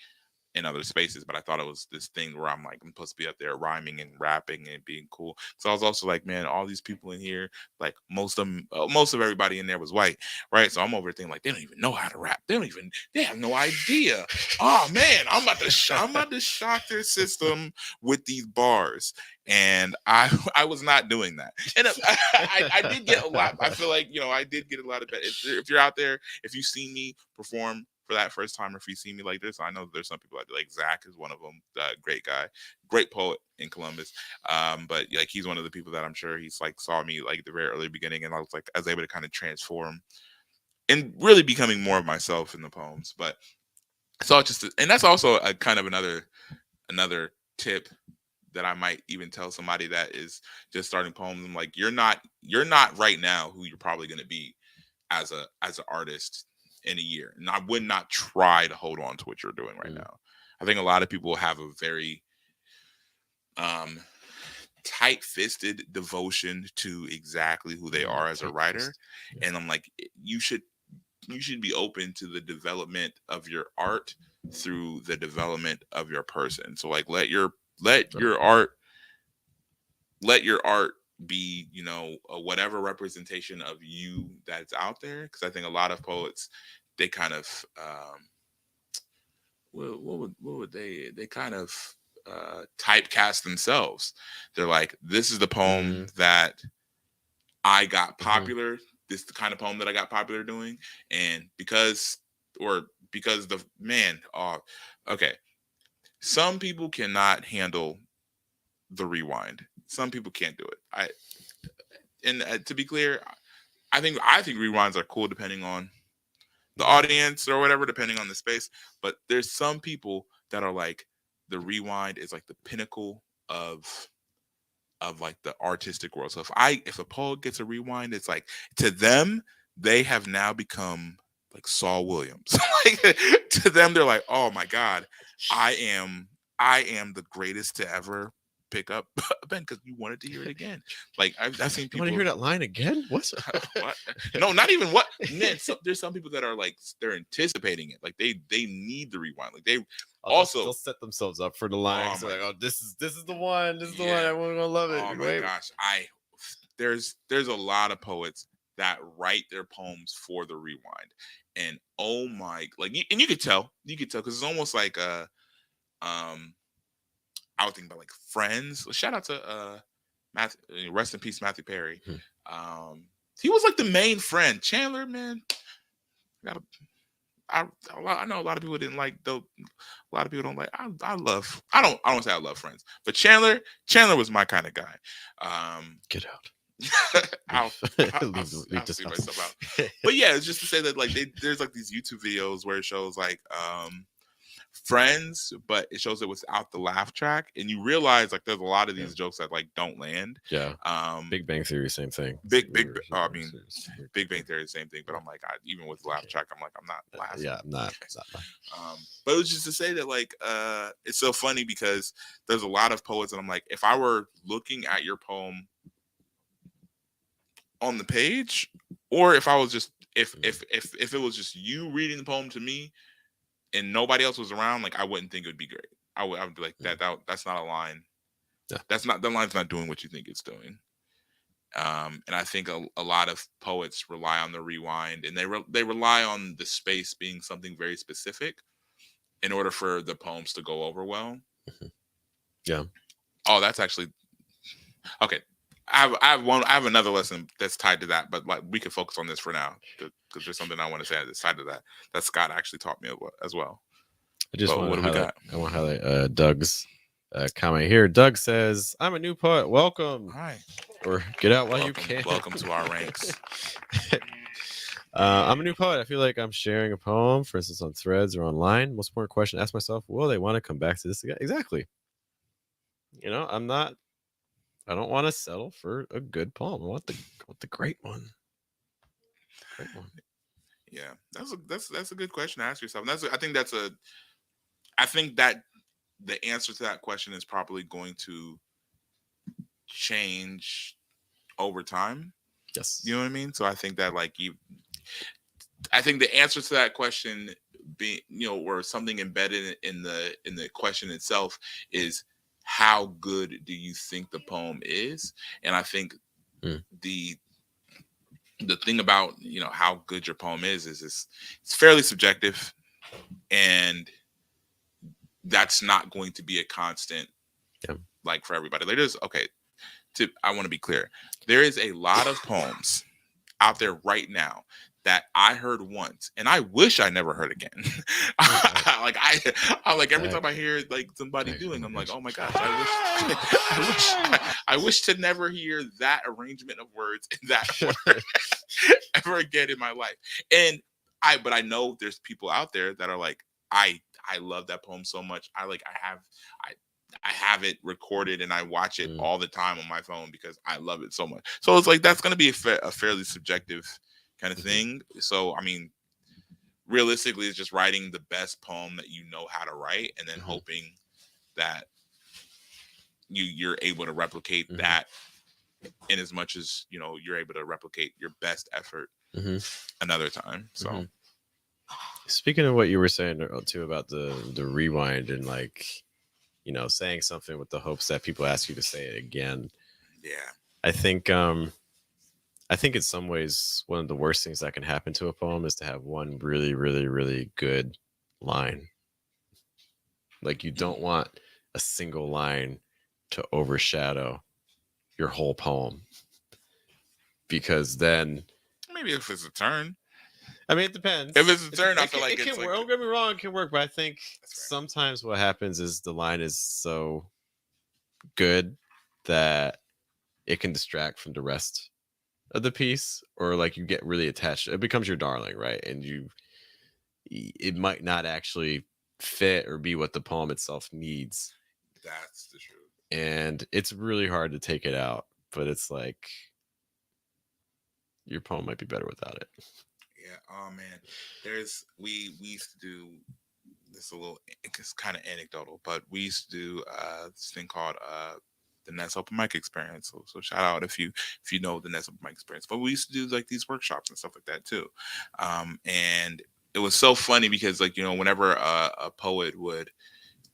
in other spaces, but I thought it was this thing where I'm supposed to be up there rhyming and rapping and being cool. So I was also like, man, all these people in here, like most of everybody in there was white, right? So I'm over thinking like they don't even know how to rap. They have no idea. Oh man, I'm about to shock their system with these bars, and I I was not doing that, and I did get a lot. I feel like I did get a lot of better. If you're out there, if you see me perform for that first time, or if you see me like this, I know there's some people like Zach is one of them. Great guy, great poet in Columbus. But like he's one of the people that I'm sure he's like saw me like at the very early beginning, and I was able to kind of transform and really becoming more of myself in the poems. But it's all just, and that's also a kind of another tip that I might even tell somebody that is just starting poems. I'm like, you're not right now who you're probably going to be as an artist in a year. And I would not try to hold on to what you're doing right Mm, now. I think a lot of people have a very um tight-fisted devotion to exactly who they are as a tight writer. fist. Yeah. And I'm like, you should be open to the development of your art through the development of your person. So like let Oh, your art let your art be whatever representation of you that's out there, because I think a lot of poets, they kind of what would they kind of typecast themselves. They're like, this is the poem mm, that I got mhm. popular, this is the kind of poem that I got popular doing. And because the man, okay, some people cannot handle the rewind. Some people can't do it. To be clear, I think rewinds are cool depending on the Yeah. audience or whatever, depending on the space. But there's some people that are like, the rewind is like the pinnacle of like the artistic world. So if a poet gets a rewind, it's like, to them, they have now become like Saul Williams. Like, to them, they're like, oh my God, I am I am the greatest to ever pick up a pen, because you wanted to hear it again. Like I've seen You want to hear people. that line again? What? What? No, not even what, man. There's some people that are like, they're anticipating it, like they need the rewind, like they Oh, they'll also. set themselves up for the line Oh 'cause they're my, like, oh, this is the one. This is the one. yeah. Everyone's gonna love Oh it. my Wait. gosh, there's a lot of poets that write their poems for the rewind. And oh my, like, and you could tell because it's almost like um I would think about like Friends. Shout out to Matthew, rest in peace, Matthew Perry. Hmm. um he was like the main friend. Chandler, man, got I I know a lot of people didn't like, though. A lot of people don't like. I don't say I love Friends, but Chandler was my kind of guy. Um, Get out. I'll, Leave. I'll I'll Leave I'll this see myself out. house. But yeah, it's just to say that like there's like these YouTube videos where it shows like friends, but it shows it without the laugh track, and you realize like there's a lot of these jokes that like don't land. Yeah. Um, Big Bang Theory, same thing. It's like, big we're big. here I on mean, serious. Big Bang Theory, same thing. But Yeah. I'm like, even with laugh track, I'm like, I'm not laughing. Yeah, I'm not. But it was just to say that like it's so funny because there's a lot of poets, and I'm like, if I were looking at your poem on the page, or if I was just if it was just you reading the poem to me and nobody else was around, like I wouldn't think it would be great. I would be like that's not a line. Yeah. That line's not doing what you think it's doing. And I think a lot of poets rely on the rewind, and they rely on the space being something very specific in order for the poems to go over well. Yeah. Oh, that's actually okay. I have another lesson that's tied to that, but like we can focus on this for now because there's something I want to say that's tied to that Scott actually taught me as well. I just But want what to do we highlight. got? I want to highlight Doug's comment here. Doug says, "I'm a new poet. Welcome, Hi. or get out while you Welcome, can." welcome to our ranks. I'm a new poet. I feel like I'm sharing a poem, for instance, on Threads or online. Most important question to ask myself: will they want to come back to this again? Exactly. You know, I'm not. I don't want to settle for a good poem. I want the great one. Great one. Yeah, that's a good question to ask yourself. And I think that the answer to that question is probably going to change over time. Yes. You know what I mean? So I think that I think the answer to that question being, or something embedded in the question itself is how good do you think the poem is? And I think the thing about how good your poem is it's fairly subjective, and that's not going to be a constant like for everybody. Like I want to be clear. There is a lot of poems out there right now that I heard once and I wish I never heard again. I like every time I hear like somebody doing, I'm like, oh my gosh, I wish to never hear that arrangement of words in that order ever again in my life. And but I know there's people out there that are like, I love that poem so much. I have it recorded and I watch it all the time on my phone because I love it so much. So it's like that's going to be a fairly subjective kind of thing. So I mean, realistically, it's just writing the best poem that you know how to write, and then hoping that you're able to replicate that in as much as you're able to replicate your best effort another time. So. Speaking of what you were saying too about the rewind and like, saying something with the hopes that people ask you to say it again. Yeah. I think in some ways one of the worst things that can happen to a poem is to have one really, really, really good line. Like you don't want a single line to overshadow your whole poem. Because then maybe if it's a turn. I mean, it depends. If it's a turn, I feel like it can work. Don't get me wrong, it can work. But I think sometimes what happens is the line is so good that it can distract from the rest of the piece, or like you get really attached. It becomes your darling, right? And it might not actually fit or be what the poem itself needs. That's the truth. And it's really hard to take it out, but it's like your poem might be better without it. Yeah. Oh man, we used to do this it's kind of anecdotal, but we used to do this thing called the Nest Open Mic Experience. So shout out if you know the Nest Open Mic Experience. But we used to do like these workshops and stuff like that too, and it was so funny because like whenever a poet would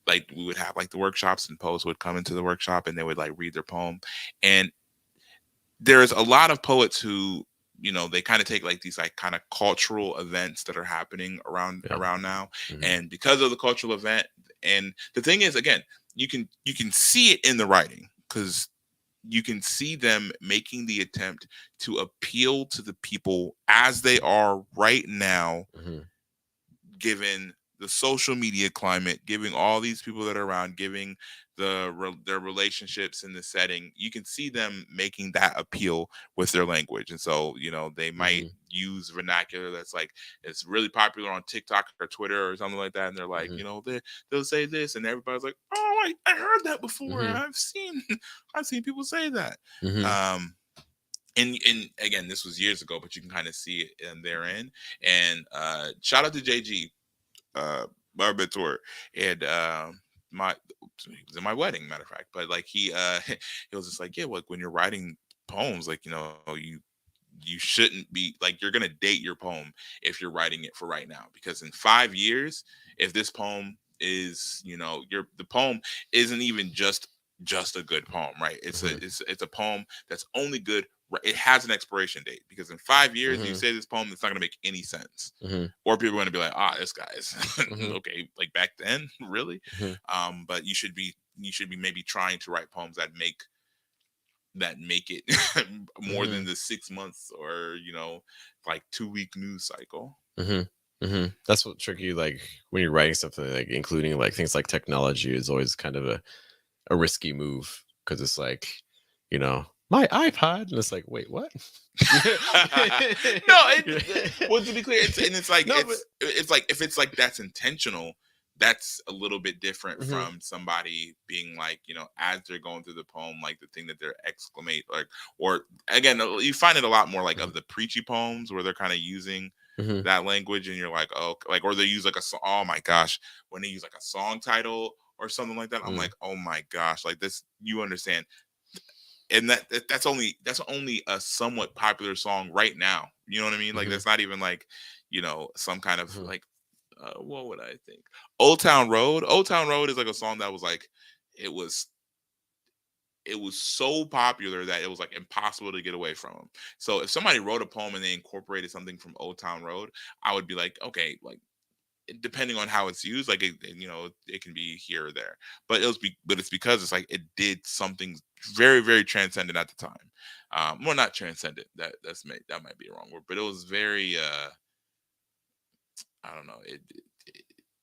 like we would have like the workshops and poets would come into the workshop and they would like read their poem, and there's a lot of poets who they kind of take like these like kind of cultural events that are happening around now, and because of the cultural event, and the thing is, again, you can see it in the writing because you can see them making the attempt to appeal to the people as they are right now, given the social media climate, giving all these people that are around, giving their relationships in the setting, you can see them making that appeal with their language. And so, they might Mhm. use vernacular that's like it's really popular on TikTok or Twitter or something like that, and they're like, Mhm. they'll say this, and everybody's like, oh, I heard that before. Mhm. I've seen people say that. Mhm. Um, and again, this was years ago, but you can kind of see it in therein. And shout out to JG, my mentor, and my he was in my wedding, matter of fact. But like he was just like, yeah, like when you're writing poems, like you shouldn't be like you're gonna date your poem if you're writing it for right now, because in 5 years, if this poem is the poem isn't even just a good poem, right? It's a Mhm. it's a poem that's only good. It has an expiration date, because in 5 years, you Mhm. say this poem, it's not gonna make any sense, Mhm. or people are going to be like, this guy's Mhm. okay. Like back then, really. Mhm. But you should be maybe trying to write poems that make it more than Mhm. the 6 months or like 2 week news cycle. Mhm. Mhm. That's what tricky. Like when you're writing something, like including like things like technology, is always kind of a risky move because it's like, my iPod, and it's like, wait, what? No, Yeah. well, to be clear, it's like No, but it's like if it's like that's intentional, that's a little bit different mhm. from somebody being like, as they're going through the poem, like the thing that they're exclamate, like, or again, you find it a lot more like Mhm. of the preachy poems where they're kind of using Mhm. that language, and you're like, oh, like, or they use like a song. Oh my gosh, when they use like a song title or something like that, I'm Mhm. like, oh my gosh, like this, you understand? And that's only a somewhat popular song right now. You know what I mean? Like Mhm. that's not even like, some kind of Mhm. like, what would I think? Old Town Road. Old Town Road is like a song that was like, it was it was so popular that it was like impossible to get away from them. So if somebody wrote a poem and they incorporated something from Old Town Road, I would be like, okay, like depending on how it's used, like it can be here or there. But it's because it's like it did something very, very transcendent at the time. Well, not transcendent. That might be a wrong word, but it was very. I don't know.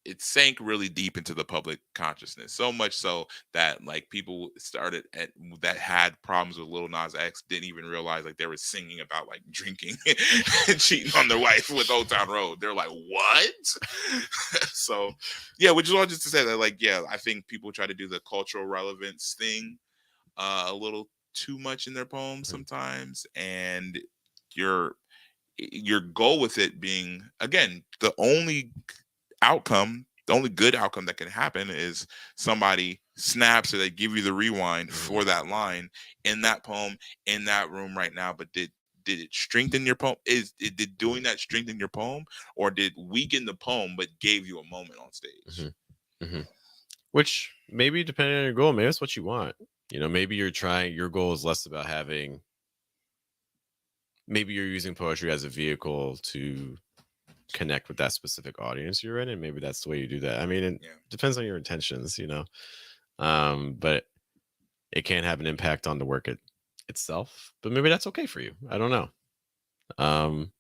It sank really deep into the public consciousness, so much so that like people started at that had problems with Lil Nas X didn't even realize like they were singing about like drinking and cheating on their wife with Old Town Road. They're like, what? So yeah, which is all just to say that like yeah, I think people try to do the cultural relevance thing a little too much in their poems Mhm. sometimes, and your your goal with it being again the only good outcome that can happen is somebody snaps or they give you the rewind Mhm. for that line in that poem in that room right now. But did it strengthen your poem? Did doing Mhm. that strengthen your poem, or did weaken the poem but gave you a moment on stage? Mhm. Mhm. Which maybe depending on your goal, maybe that's what you want. Maybe your goal is less about maybe you're using poetry as a vehicle to connect with that specific audience you're in, and maybe that's the way you do that. I mean, it Yeah. depends on your intentions. But it can have an impact on the work itself, but maybe that's okay for you. I don't know. Um,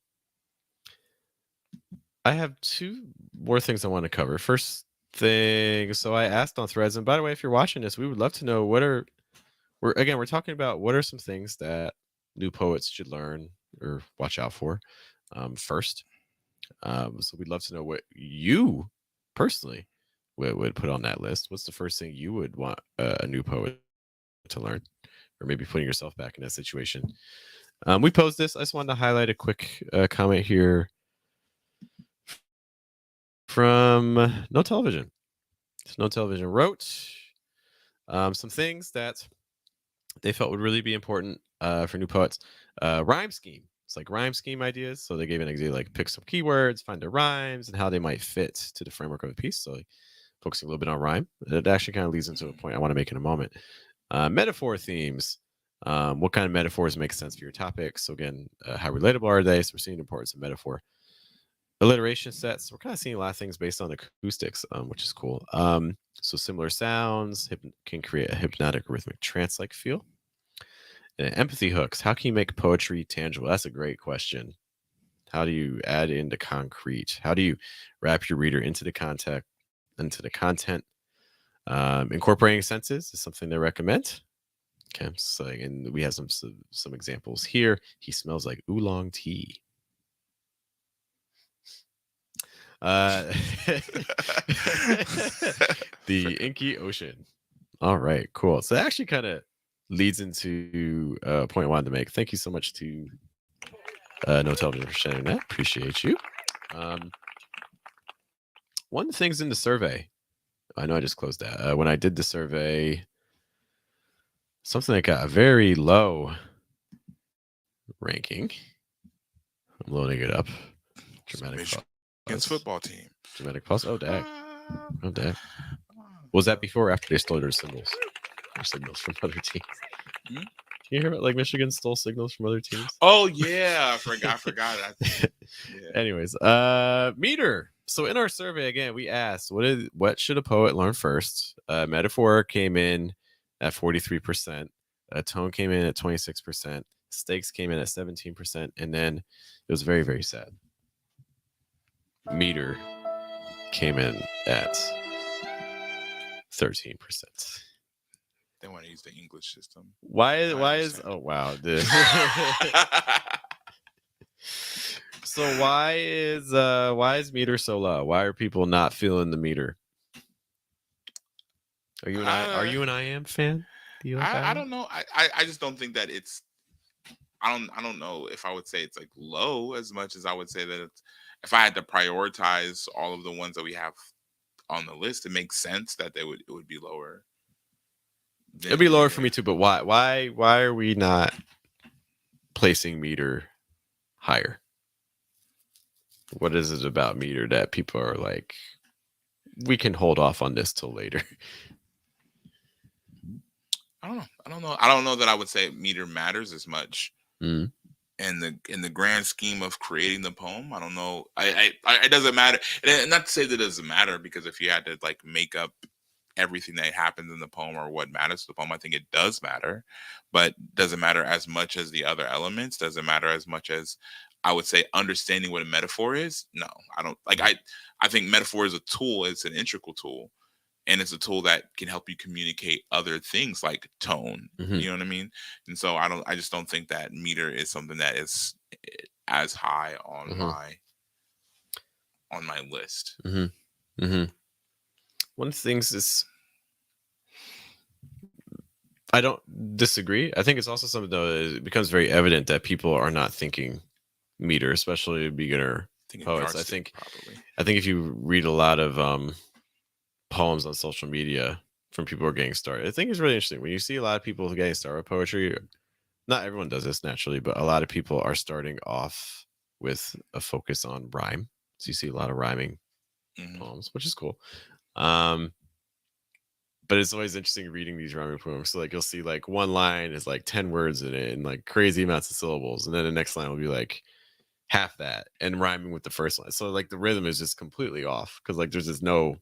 I have two more things I want to cover. First thing, so I asked on Threads, and by the way, if you're watching this, we would love to know we're talking about what are some things that new poets should learn or watch out for first. So we'd love to know what you personally would put on that list. What's the first thing you would want a new poet to learn, or maybe putting yourself back in that situation? We posed this. I just wanted to highlight a quick comment here from No Television. No Television wrote some things that they felt would really be important for new poets. Rhyme scheme. It's like rhyme scheme ideas. So they gave an example like pick some keywords, find their rhymes, and how they might fit to the framework of a piece. So like, focusing a little bit on rhyme. It actually kind of leads into a Mhm. point I want to make in a moment. Metaphor themes. What kind of metaphors make sense for your topic? So again, how relatable are they? So we're seeing the importance of metaphor. Alliteration sets. We're kind of seeing a lot of things based on acoustics, which is cool. So similar sounds can create a hypnotic rhythmic trance-like feel. And empathy hooks. How can you make poetry tangible? That's a great question. How do you add into concrete? How do you wrap your reader into the content Incorporating senses is something they recommend. Okay, so and we have some examples here. He smells like oolong tea. Uh, the inky ocean. All right, cool. So that actually kind of leads into a point I wanted to make. Thank you so much to No Television for sharing that. Appreciate you. Um, one of the things in the survey, I know I just closed that. When I did the survey, something that got a very low ranking. I'm loading it up. Dramatic Michigan's pause. football team. Dramatic pause. Oh, dag. Oh, dag. Was that before or after they stole their signals? Or signals from other teams? Hmm? Can you hear about like Michigan stole signals from other teams? Oh yeah, I forgot. Yeah. Anyways, meter. So in our survey again, we asked what should a poet learn first? Metaphor came in at 43%. Tone came in at 26%. Stakes came in at 17%, and then it was very, very sad. Meter came in at 13%. They want to use the English system. Why is oh wow. So why is meter so low? Why are people not feeling the meter? Are you an I am fan? Do you like I don't know. I just don't think that it's I don't know if I would say it's like low as much as I would say that it's, if I had to prioritize all of the ones that we have on the list, it makes sense that it would be lower. It'd be lower for me too, but why are we not placing meter higher? What is it about meter that people are like, we can hold off on this till later? I don't know. I don't know that I would say meter matters as much. Mm. In the grand scheme of creating the poem, I don't know. It doesn't matter. And not to say that it doesn't matter, because if you had to like make up everything that happens in the poem or what matters to the poem, I think it does matter, but doesn't matter as much as the other elements. Doesn't matter as much as I would say understanding what a metaphor is. No, I don't like. I think metaphor is a tool. It's an integral tool, and it's a tool that can help you communicate other things like tone. Mm-hmm. You know what I mean? And so I just don't think that meter is something that is as high on Mm-hmm. my list. Mm-hmm. Mm-hmm. One of the things is, I don't disagree. I think it's also something though, it becomes very evident that people are not thinking meter, especially beginner poets. I think if you read a lot of poems on social media from people who are getting started, I think it's really interesting when you see a lot of people getting started with poetry. Not everyone does this naturally, but a lot of people are starting off with a focus on rhyme. So you see a lot of rhyming poems, which is cool. But it's always interesting reading these rhyming poems. So like you'll see like one line is like 10 words in it and like crazy amounts of syllables, and then the next line will be like half that and rhyming with the first line. So like the rhythm is just completely off because like there's just no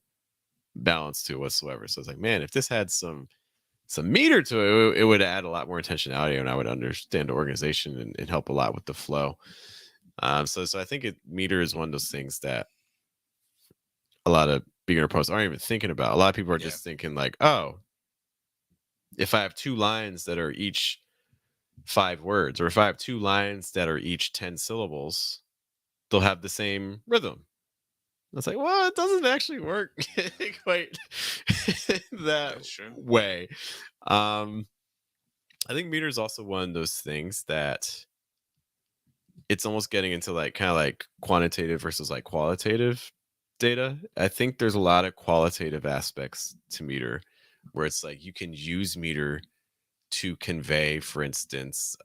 balance to it whatsoever. So it's like, man, if this had some meter to it, it would add a lot more intentionality, and I would understand the organization and help a lot with the flow. So I think meter is one of those things that a lot of beginner poets aren't even thinking about. A lot of people are just thinking like, oh, if I have 2 lines that are each 5 words, or if I have 2 lines that are each 10 syllables, they'll have the same rhythm. It's like, well, it doesn't actually work quite that way. I think meter is also one of those things that it's almost getting into like kind of like quantitative versus like qualitative data. I think there's a lot of qualitative aspects to meter where it's like you can use meter to convey, for instance,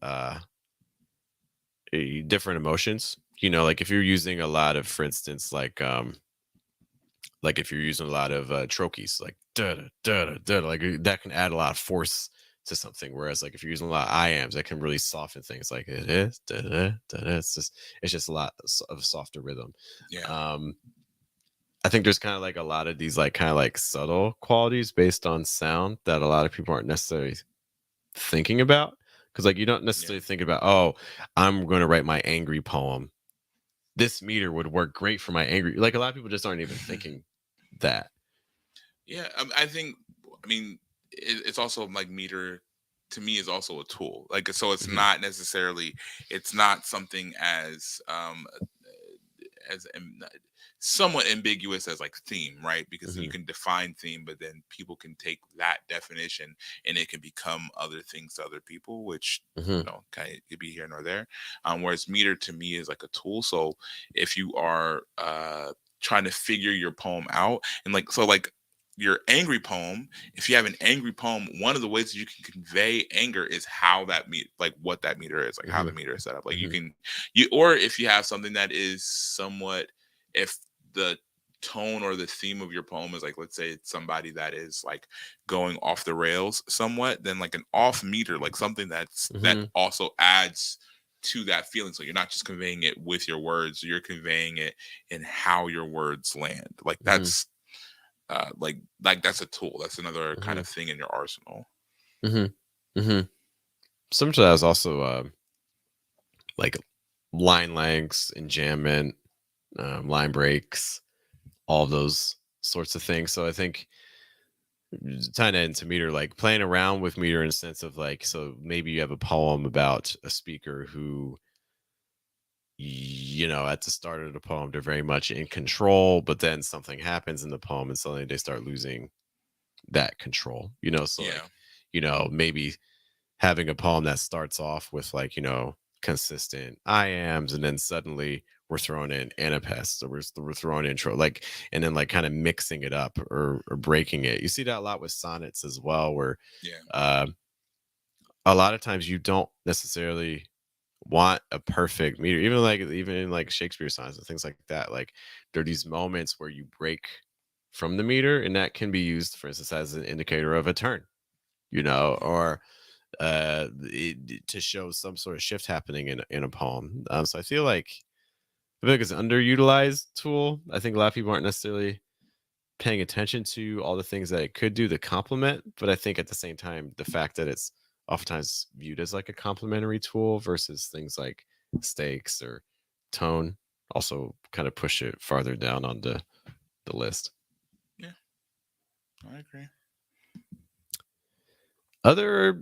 different emotions. You know, like if you're using a lot of, for instance, like if you're using a lot of trochees, like da da da da, like that can add a lot of force to something. Whereas like if you're using a lot of iams, that can really soften things. Like it is da da da da. It's just a lot of softer rhythm. Yeah. I think there's kind of like a lot of these like kind of like subtle qualities based on sound that a lot of people aren't necessarily thinking about, because like you don't necessarily think about, oh, I'm going to write my angry poem, this meter would work great for my angry. Like a lot of people just aren't even thinking that. Yeah, I think I mean, it's also like meter to me is also a tool. Like so, it's Hmm. not necessarily. It's not something as somewhat ambiguous as like theme, right? Because you Hmm. can define theme, but then people can take that definition and it can become other things to other people, which Hmm. kind of could be here nor there. Whereas meter to me is like a tool. So if you are trying to figure your poem out, and like so like your angry poem, if you have an angry poem, one of the ways that you can convey anger is how that meter, like what that meter is, like how Hmm. the meter is set up. Like you Hmm. can or if you have something that is somewhat, if the tone or the theme of your poem is like, let's say it's somebody that is like going off the rails somewhat, then like an off meter, like something that Hmm. also adds to that feeling. So you're not just conveying it with your words, you're conveying it in how your words land. Like Hmm. like that's a tool. That's another kind Hmm. of thing in your arsenal. Hmm. Hmm. Sometimes also like line lengths, enjambment, line breaks, all of those sorts of things. So I think tying that into meter, like playing around with meter in the sense of like, so maybe you have a poem about a speaker who, at the start of the poem, they're very much in control, but then something happens in the poem and suddenly they start losing that control, so like, Yeah. maybe having a poem that starts off with like, consistent I ams, and then suddenly we're throwing in anapest, or we're throwing intro, like, and then like kind of mixing it up, or breaking it. You see that a lot with sonnets as well, where Yeah. uh, a lot of times you don't necessarily want a perfect meter, even in like Shakespeare sonnets and things like that. Like there are these moments where you break from the meter, and that can be used, for instance, as an indicator of a turn, or to show some sort of shift happening in a poem. So I feel like it's an underutilized tool. I think a lot of people aren't necessarily paying attention to all the things that it could do to complement. But I think at the same time, the fact that it's oftentimes viewed as like a complementary tool versus things like stakes or tone also kind of push it farther down on the list. Yeah. I agree. Other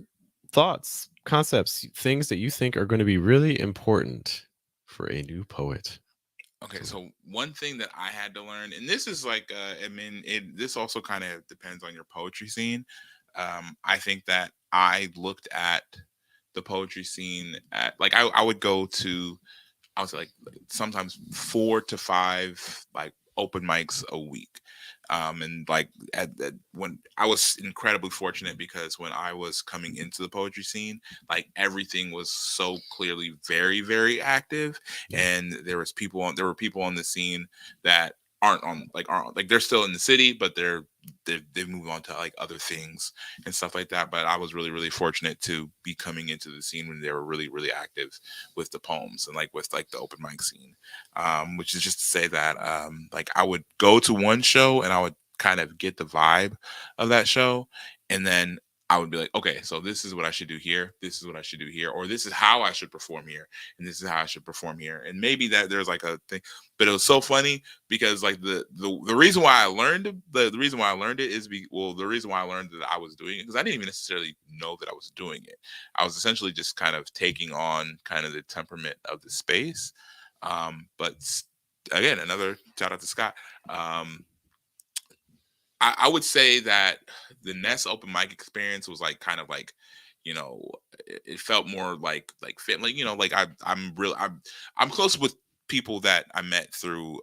thoughts, concepts, things that you think are going to be really important for a new poet Okay, to learn. so one thing that I had to learn, and this is like, I mean, this also kind of depends on your poetry scene. I think that I looked at the poetry scene at like I would go to, I was like sometimes 4 to 5 like open mics a week. And like when I was incredibly fortunate because when I was coming into the poetry scene, like everything was so clearly very, very active. Yeah. And there were people on the scene that aren't they're still in the city, but they've moved on to like other things and stuff like that. But I was really, really fortunate to be coming into the scene when they were really, really active with the poems and like with like the open mic scene, which is just to say that like I would go to one show and I would kind of get the vibe of that show, and then I would be like, okay, so this is what I should do here, this is what I should do here, or this is how I should perform here, and this is how I should perform here, and maybe that there's like a thing. But it was so funny because like the reason why I learned the reason why I learned it is the reason why I learned that I was doing it because I didn't even necessarily know that I was doing it. I was essentially just kind of taking on kind of the temperament of the space. But again, another shout out to Scott. Um, I would say that the Nest open mic experience was like kind of like, you know, it felt more like fit, like like I'm close with people that I met through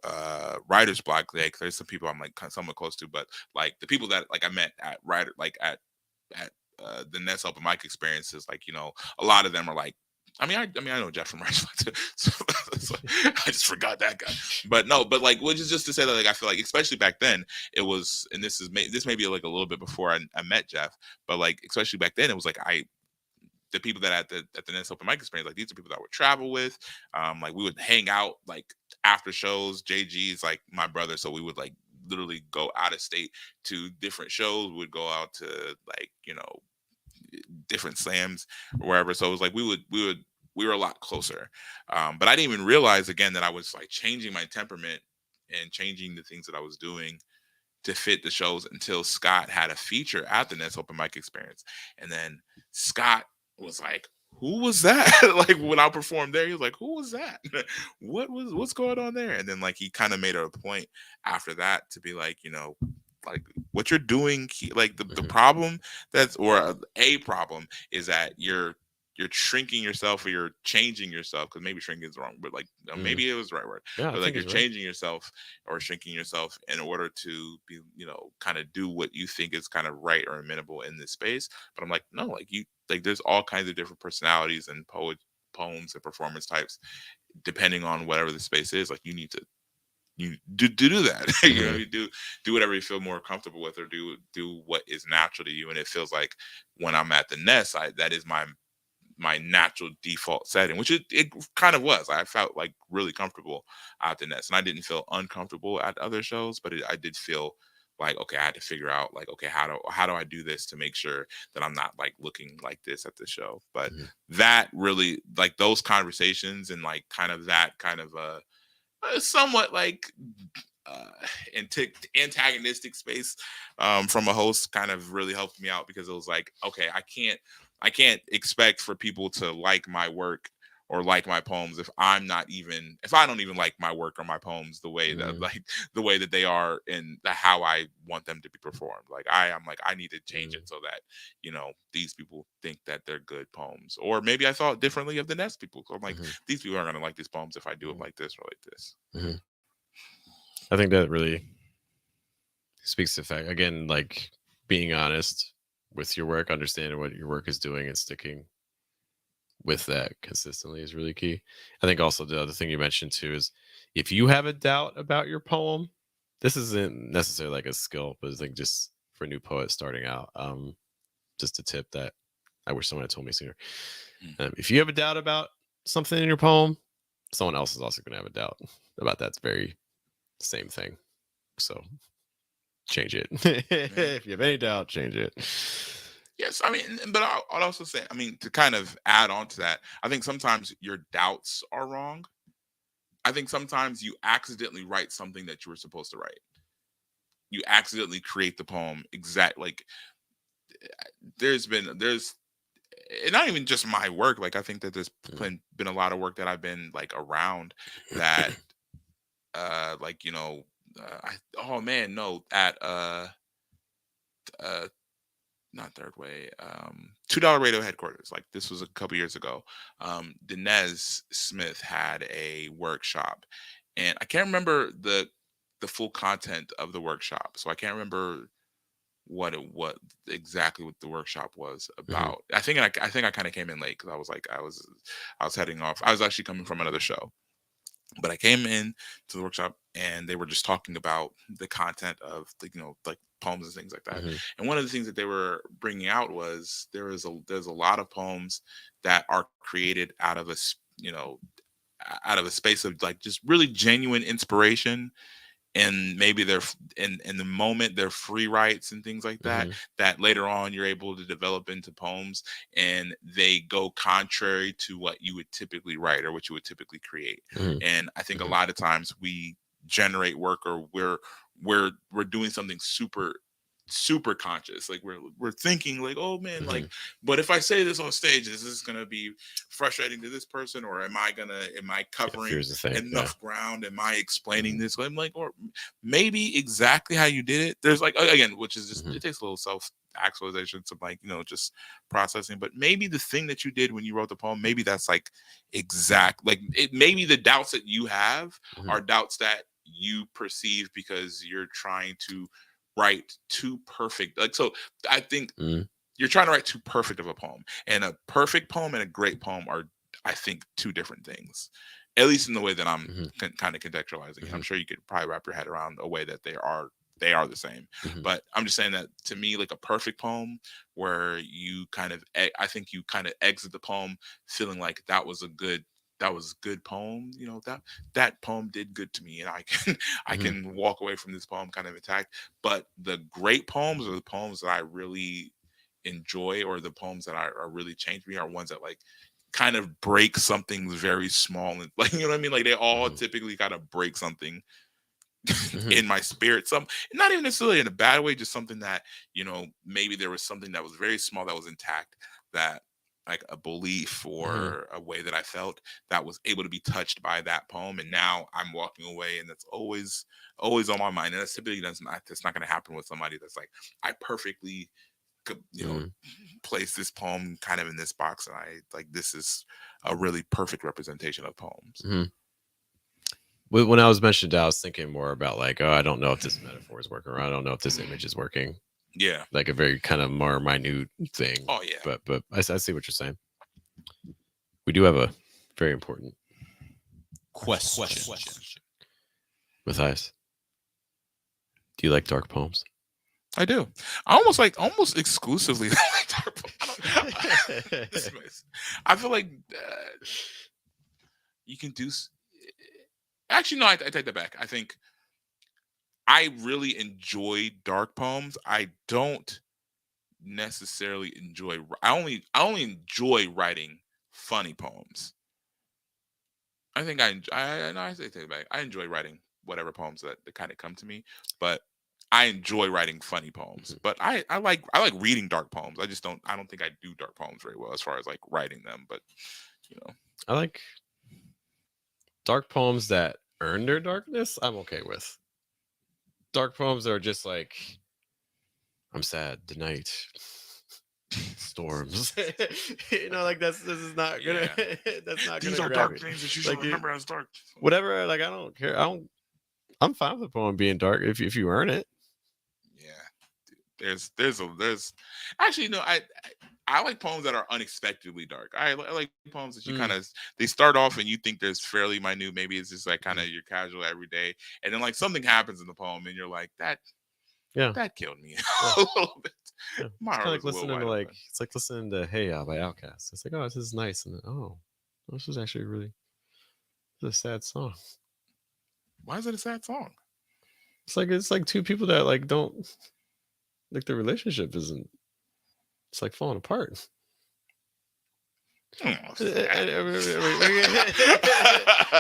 writer's block. Like there's some people I'm like somewhat close to, but like the people that like I met at writer like at the Nest open mic experiences, like a lot of them are like. I mean, I know Jeff from Writer's Block too, so I just forgot that guy. But no, but like, which is just to say that like I feel like, especially back then, it was, and this may be like a little bit before I met Jeff, but like especially back then, it was like the people that at the Nest open mic experience, like these are people that I would travel with. Like we would hang out like after shows. JG's like my brother, so we would like literally go out of state to different shows. We would go out to like different slams or wherever. So it was like we were a lot closer. But I didn't even realize again that I was like changing my temperament and changing the things that I was doing to fit the shows until Scott had a feature at the Nets open mic experience. And then Scott was like, who was that? Like when I performed there, he was like, who was that? What's going on there? And then like he kind of made it a point after that to be like, like what you're doing like the Mhm. problem that's or a problem is that you're shrinking yourself or you're changing yourself, because maybe shrinking is wrong, but like Mhm. maybe it was the right word, Yeah, I but like think you're he's right. changing yourself or shrinking yourself in order to be, kind of do what you think is kind of right or amenable in this space. But I'm like, no, like you, like there's all kinds of different personalities and poems and performance types depending on whatever the space is. Like you need to do that. Mhm. You do whatever you feel more comfortable with, or do what is natural to you. And it feels like when I'm at the Nest, that is my natural default setting, which it kind of was. I felt like really comfortable at the Nest, and I didn't feel uncomfortable at other shows, but I did feel like, okay, I had to figure out like, okay, how do I do this to make sure that I'm not like looking like this at the show. But Mhm. that really, like those conversations and like kind of that kind of somewhat like uh antagonistic space from a host kind of really helped me out, because it was like, okay, I can't expect for people to like my work or like my poems if I don't even like my work or my poems the way that Mhm. like the way that they are and how I want them to be performed. Like I'm like, I need to change it Mhm. so that these people think that they're good poems, or maybe I thought differently of the next people, so I'm like, Mhm. these people aren't going to like these poems if I do it Mhm. like this or like this. Mhm. I think that really speaks to the fact again, like being honest with your work, understanding what your work is doing, and sticking with that consistently is really key. I think also the other thing you mentioned too is if you have a doubt about your poem, this isn't necessarily like a skill, but I think just for new poets starting out, just a tip that I wish someone had told me sooner. Mm. If you have a doubt about something in your poem, someone else is also going to have a doubt about that very same thing. So change it. Yeah. If you have any doubt, change it. Yes, I mean, but I'll also say, I mean, to kind of add on to that, I think sometimes your doubts are wrong. I think sometimes you accidentally write something that you were supposed to write. You accidentally create the poem exact like there's and not even just my work. Like I think that there's Mm. been a lot of work that I've been like around that like I, oh man, no, at uh not Third Way, $2 Radio headquarters. Like this was a couple years ago. Dinez Smith had a workshop, and I can't remember the full content of the workshop, so I can't remember what exactly what the workshop was Mhm. about. I think I kind of came in late because I was heading off. I was actually coming from another show, but I came in to the workshop and they were just talking about the content of the, like poems and things like that. Mhm. And one of the things that they were bringing out was there's a lot of poems that are created out of out of a space of like just really genuine inspiration, and maybe they're in the moment they're free writes and things like that, Mhm. that later on you're able to develop into poems, and they go contrary to what you would typically write or what you would typically create. Mhm. And I think a Mhm. lot of times we generate work, or we're doing something super conscious, like we're thinking like, oh man, like, Mhm. but if I say this on stage, is this going to be frustrating to this person, or am I Yeah, covering fear's the thing. Yeah. enough ground, am I explaining Mhm. this, I'm like, or maybe exactly how you did it. There's like, again, which is just, Mhm. it takes a little self actualization, some like, just processing, but maybe the thing that you did when you wrote the poem, maybe that's like exact, like it, maybe the doubts that you have Mhm. are doubts that you perceive because you're trying to write too perfect. Like, so I think Mhm. you're trying to write too perfect of a poem, and a perfect poem and a great poem are, I think, two different things, at least in the way that I'm Mhm. kind of contextualizing it. I'm Mhm. sure you could probably wrap your head around a way that they are the same, Mhm. but I'm just saying that to me, like a perfect poem where you kind of I think you kind of exit the poem feeling like that was a good poem, that poem did good to me, and I can I Mhm. can walk away from this poem kind of intact. But the great poems, or the poems that I really enjoy, or the poems that are really changed me, are ones that like kind of break something very small, and like, you know what I mean, like they all Mhm. typically kind of break something Mhm. in my spirit. Some not even necessarily in a bad way, just something that, maybe there was something that was very small that was intact, that like a belief Mhm. or a way that I felt that was able to be touched by that poem. And now I'm walking away and that's always on my mind. And that's not gonna happen with somebody that's like, I perfectly could, Mhm. place this poem kind of in this box, and I like this is a really perfect representation of poems. Mhm. When I was mentioned, I was thinking more about like, oh, I don't know if this metaphor is working, or I don't know if this image is working. Yeah. Like a very kind of more minute thing. Oh yeah. But I see what you're saying. We do have a very important question with Ice. Do you like dark poems? I do. I almost exclusively like dark poems. I feel like you can do. Actually, no. I take that back. I think I really enjoy dark poems. I don't necessarily enjoy. I only enjoy writing funny poems. I think no, I take it back. I enjoy writing whatever poems that kind of come to me, but I enjoy writing funny poems. Mhm. But I like reading dark poems. I don't think I do dark poems very well as far as like writing them. But you know, I like dark poems that earn their darkness. I'm okay with dark poems that are just like, I'm sad tonight, storms. Like this is not gonna yeah, that's not these gonna are grab dark me. things that you should Like remember as dark. whatever. Like I don't care. I'm fine with the poem being dark if you earn it. Yeah, there's actually no. I like poems that are unexpectedly dark. I like poems that you kind Mm, of they start off and you think there's fairly minute. Maybe it's just like kind mhm. of your casual everyday, and then like something happens in the poem and you're like Yeah, that killed me yeah, a little bit. yeah. My It's heart kind of like was a little listening to wide like open. it's like listening to Hey Ya by Outkast. It's like, oh, this is nice, and then, oh, this is actually really this is a sad song. Why is it a sad song? It's like two people that like don't like their relationship isn't. It's like falling apart. Oh, sad.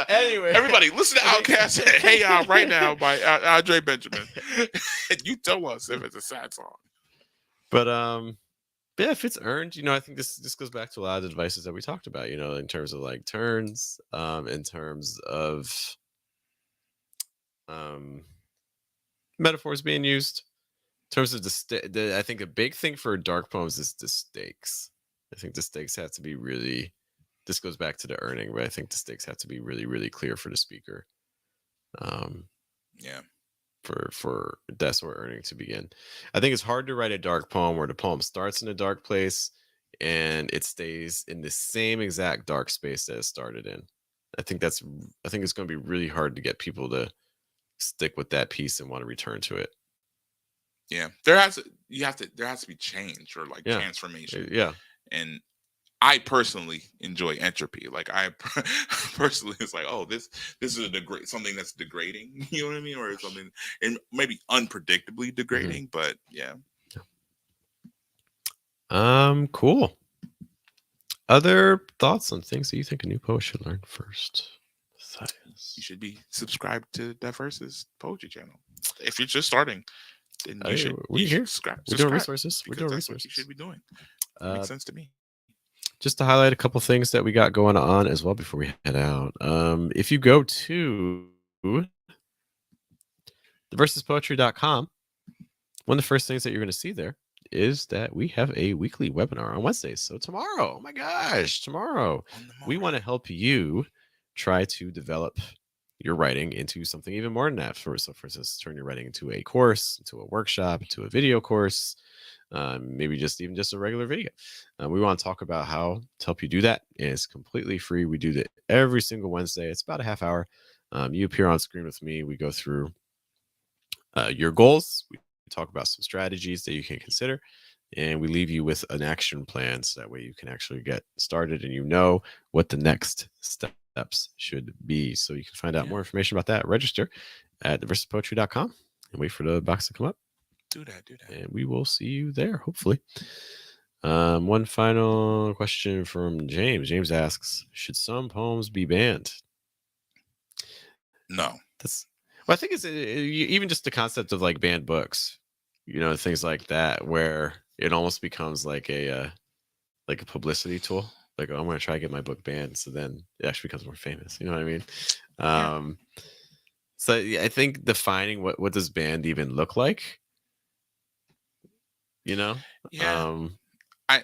Anyway, Everybody, listen to I think, Outkast "Hey Ya" right now by Andre Benjamin. And you tell us if it's a sad song. but yeah, if it's earned, I think this goes back to a lot of the devices that we talked about. In terms of like turns, in terms of um metaphors being used, in terms of I think a big thing for dark poems is the stakes. I think the stakes have to be really. This goes back to the earning, but I think the stakes have to be really, really clear for the speaker. Um, Yeah. for that's where earning to begin. I think it's hard to write a dark poem where the poem starts in a dark place and it stays in the same exact dark space that it started in. I think it's going to be really hard to get people to stick with that piece and want to return to it. Yeah. There has to be change or like Yeah. transformation. Yeah. And I personally enjoy entropy. Like I personally, it's like, oh, this is something that's degrading. You know what I mean, or something, and maybe unpredictably Hmm. degrading. But yeah, Cool. Other thoughts on things that you think a new poet should learn first? you Science. should be subscribed to Diverse's poetry channel. If you're just starting, then you Hey, should we here. subscribe. We're doing Subscribe resources. We're because doing that's what you should resources. be doing. It Uh, makes sense to me. just to highlight a couple things that we got going on as well before we head out. If you go to theversuspoetry.com, one of the first things that you're going to see there is that we have a weekly webinar on Wednesdays. So tomorrow, oh my gosh, tomorrow, On the we want to morning. help you try to develop your writing into something even more than that. So, for instance, turn your writing into a course, into a workshop, into a video course, maybe just a regular video. We want to talk about how to help you do that. And it's completely free. We do that every single Wednesday. It's about a half hour. You appear on screen with me. We go through your goals. We talk about some strategies that you can consider, and we leave you with an action plan so that way you can actually get started and you know what the next steps should be. So you can find out Yeah, more information about that. Register at theversuspoetry.com and wait for the box to come up, do that. Do that. and we will see you there, hopefully. One final question from James. James asks, should some poems be banned? No. That's Well, I think it's even just the concept of like banned books, things like that, where it almost becomes like a publicity tool. Like, oh, I'm going to try to get my book banned, so then it actually becomes more famous. You know what I mean? Yeah. Um, so yeah, I think defining what does banned even look like, you know, Yeah. um, I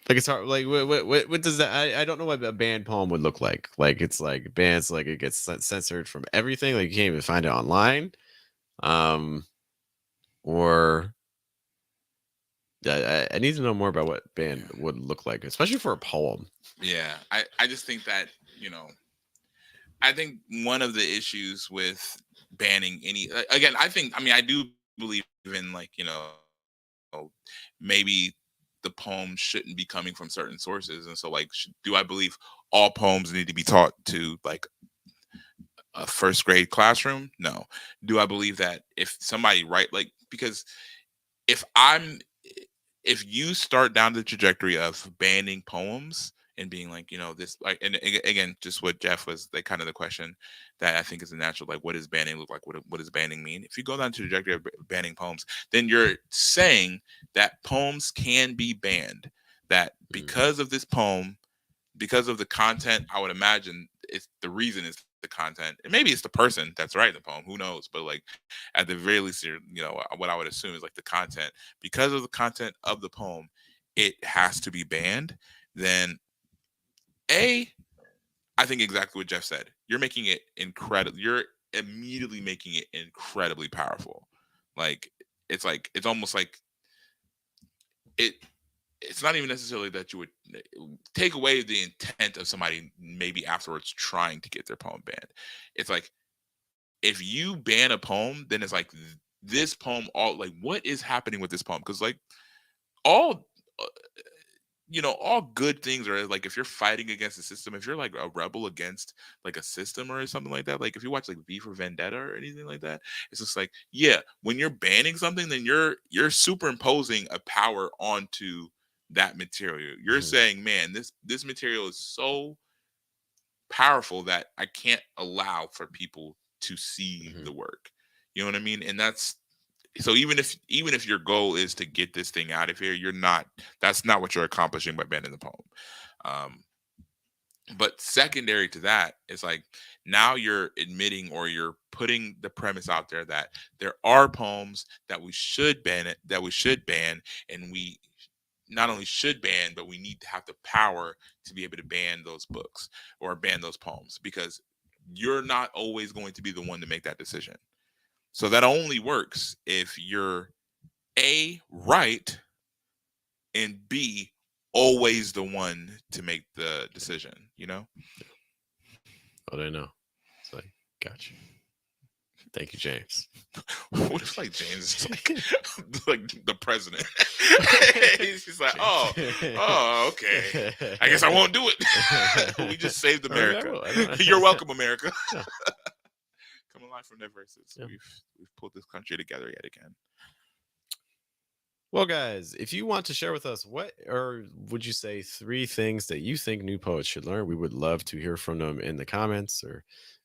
like it's hard. Like, what does that? I don't know what a banned poem would look like. Like, it's like bans, like it gets censored from everything. Like, you can't even find it online. Um, or I need to know more about what band yeah. would look like, especially for a poem. Yeah. I just think that, I think one of the issues with banning again, I mean, I do believe in, like, maybe the poem shouldn't be coming from certain sources. And so, like, do I believe all poems need to be taught to, like, a first grade classroom? No. Do I believe that if somebody write, like, because if I'm if you start down the trajectory of banning poems and being like, this, like, and again, just what Jeff was, like, kind of the question that I think is a natural, like, what does banning look like? What does banning mean? If you go down to the trajectory of banning poems, then you're saying that poems can be banned. That Mm, because of this poem, because of the content, I would imagine it's the reason is the content. And maybe it's the person that's writing the poem. Who knows? But, like, at the very least, what I would assume is, like, the content. Because of the content of the poem, it has to be banned. Then a, I think exactly what Jeff said. You're making it incredible. You're immediately making it incredibly powerful. Like, it's almost like it it's not even necessarily that you would take away the intent of somebody maybe afterwards trying to get their poem banned. It's like, if you ban a poem, then it's like, this poem, all, like, what is happening with this poem? Because, like, all uh, all good things are, like, if you're fighting against the system, if you're like a rebel against, like, a system or something like that, like if you watch, like, V for Vendetta or anything like that, it's just like, yeah, when you're banning something, then you're superimposing a power onto that material. You're mhm, saying, man, this material is so powerful that I can't allow for people to see mhm. the work. You know what I mean? And that's, so even if your goal is to get this thing out of here, you're not, that's not what you're accomplishing by banning the poem. Um, but secondary to that is, like, now you're admitting, or you're putting the premise out there that there are poems that we should ban, and we not only should ban, but we need to have the power to be able to ban those books or ban those poems, because you're not always going to be the one to make that decision. So that only works if you're A, right, and B, always the one to make the decision? What I know. It's like, gotcha. Thank you, James. What if, like, James is like like the president? He's just like, James. oh, okay. I guess I won't do it. We just saved Or maybe I America. will. I don't You're know. welcome, America. Yeah, Coming live from Versus. yeah. We've pulled this country together yet again. Well, guys, if you want to share with us what, or would you say, three things that you think new poets should learn, we would love to hear from them in the comments or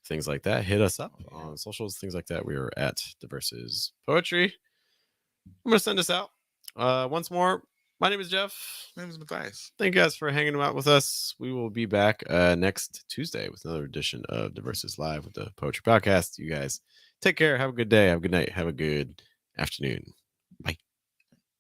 things like that. Hit us up Oh yeah. on socials, things like that. We are at the Versus Poetry. I'm going to send this out. Once more, my name is Jeff. My name is Matthias. Thank you guys for hanging out with us. We will be back next Tuesday with another edition of the Versus Live with the Poetry Podcast. You guys take care. Have a good day. Have a good night. Have a good afternoon.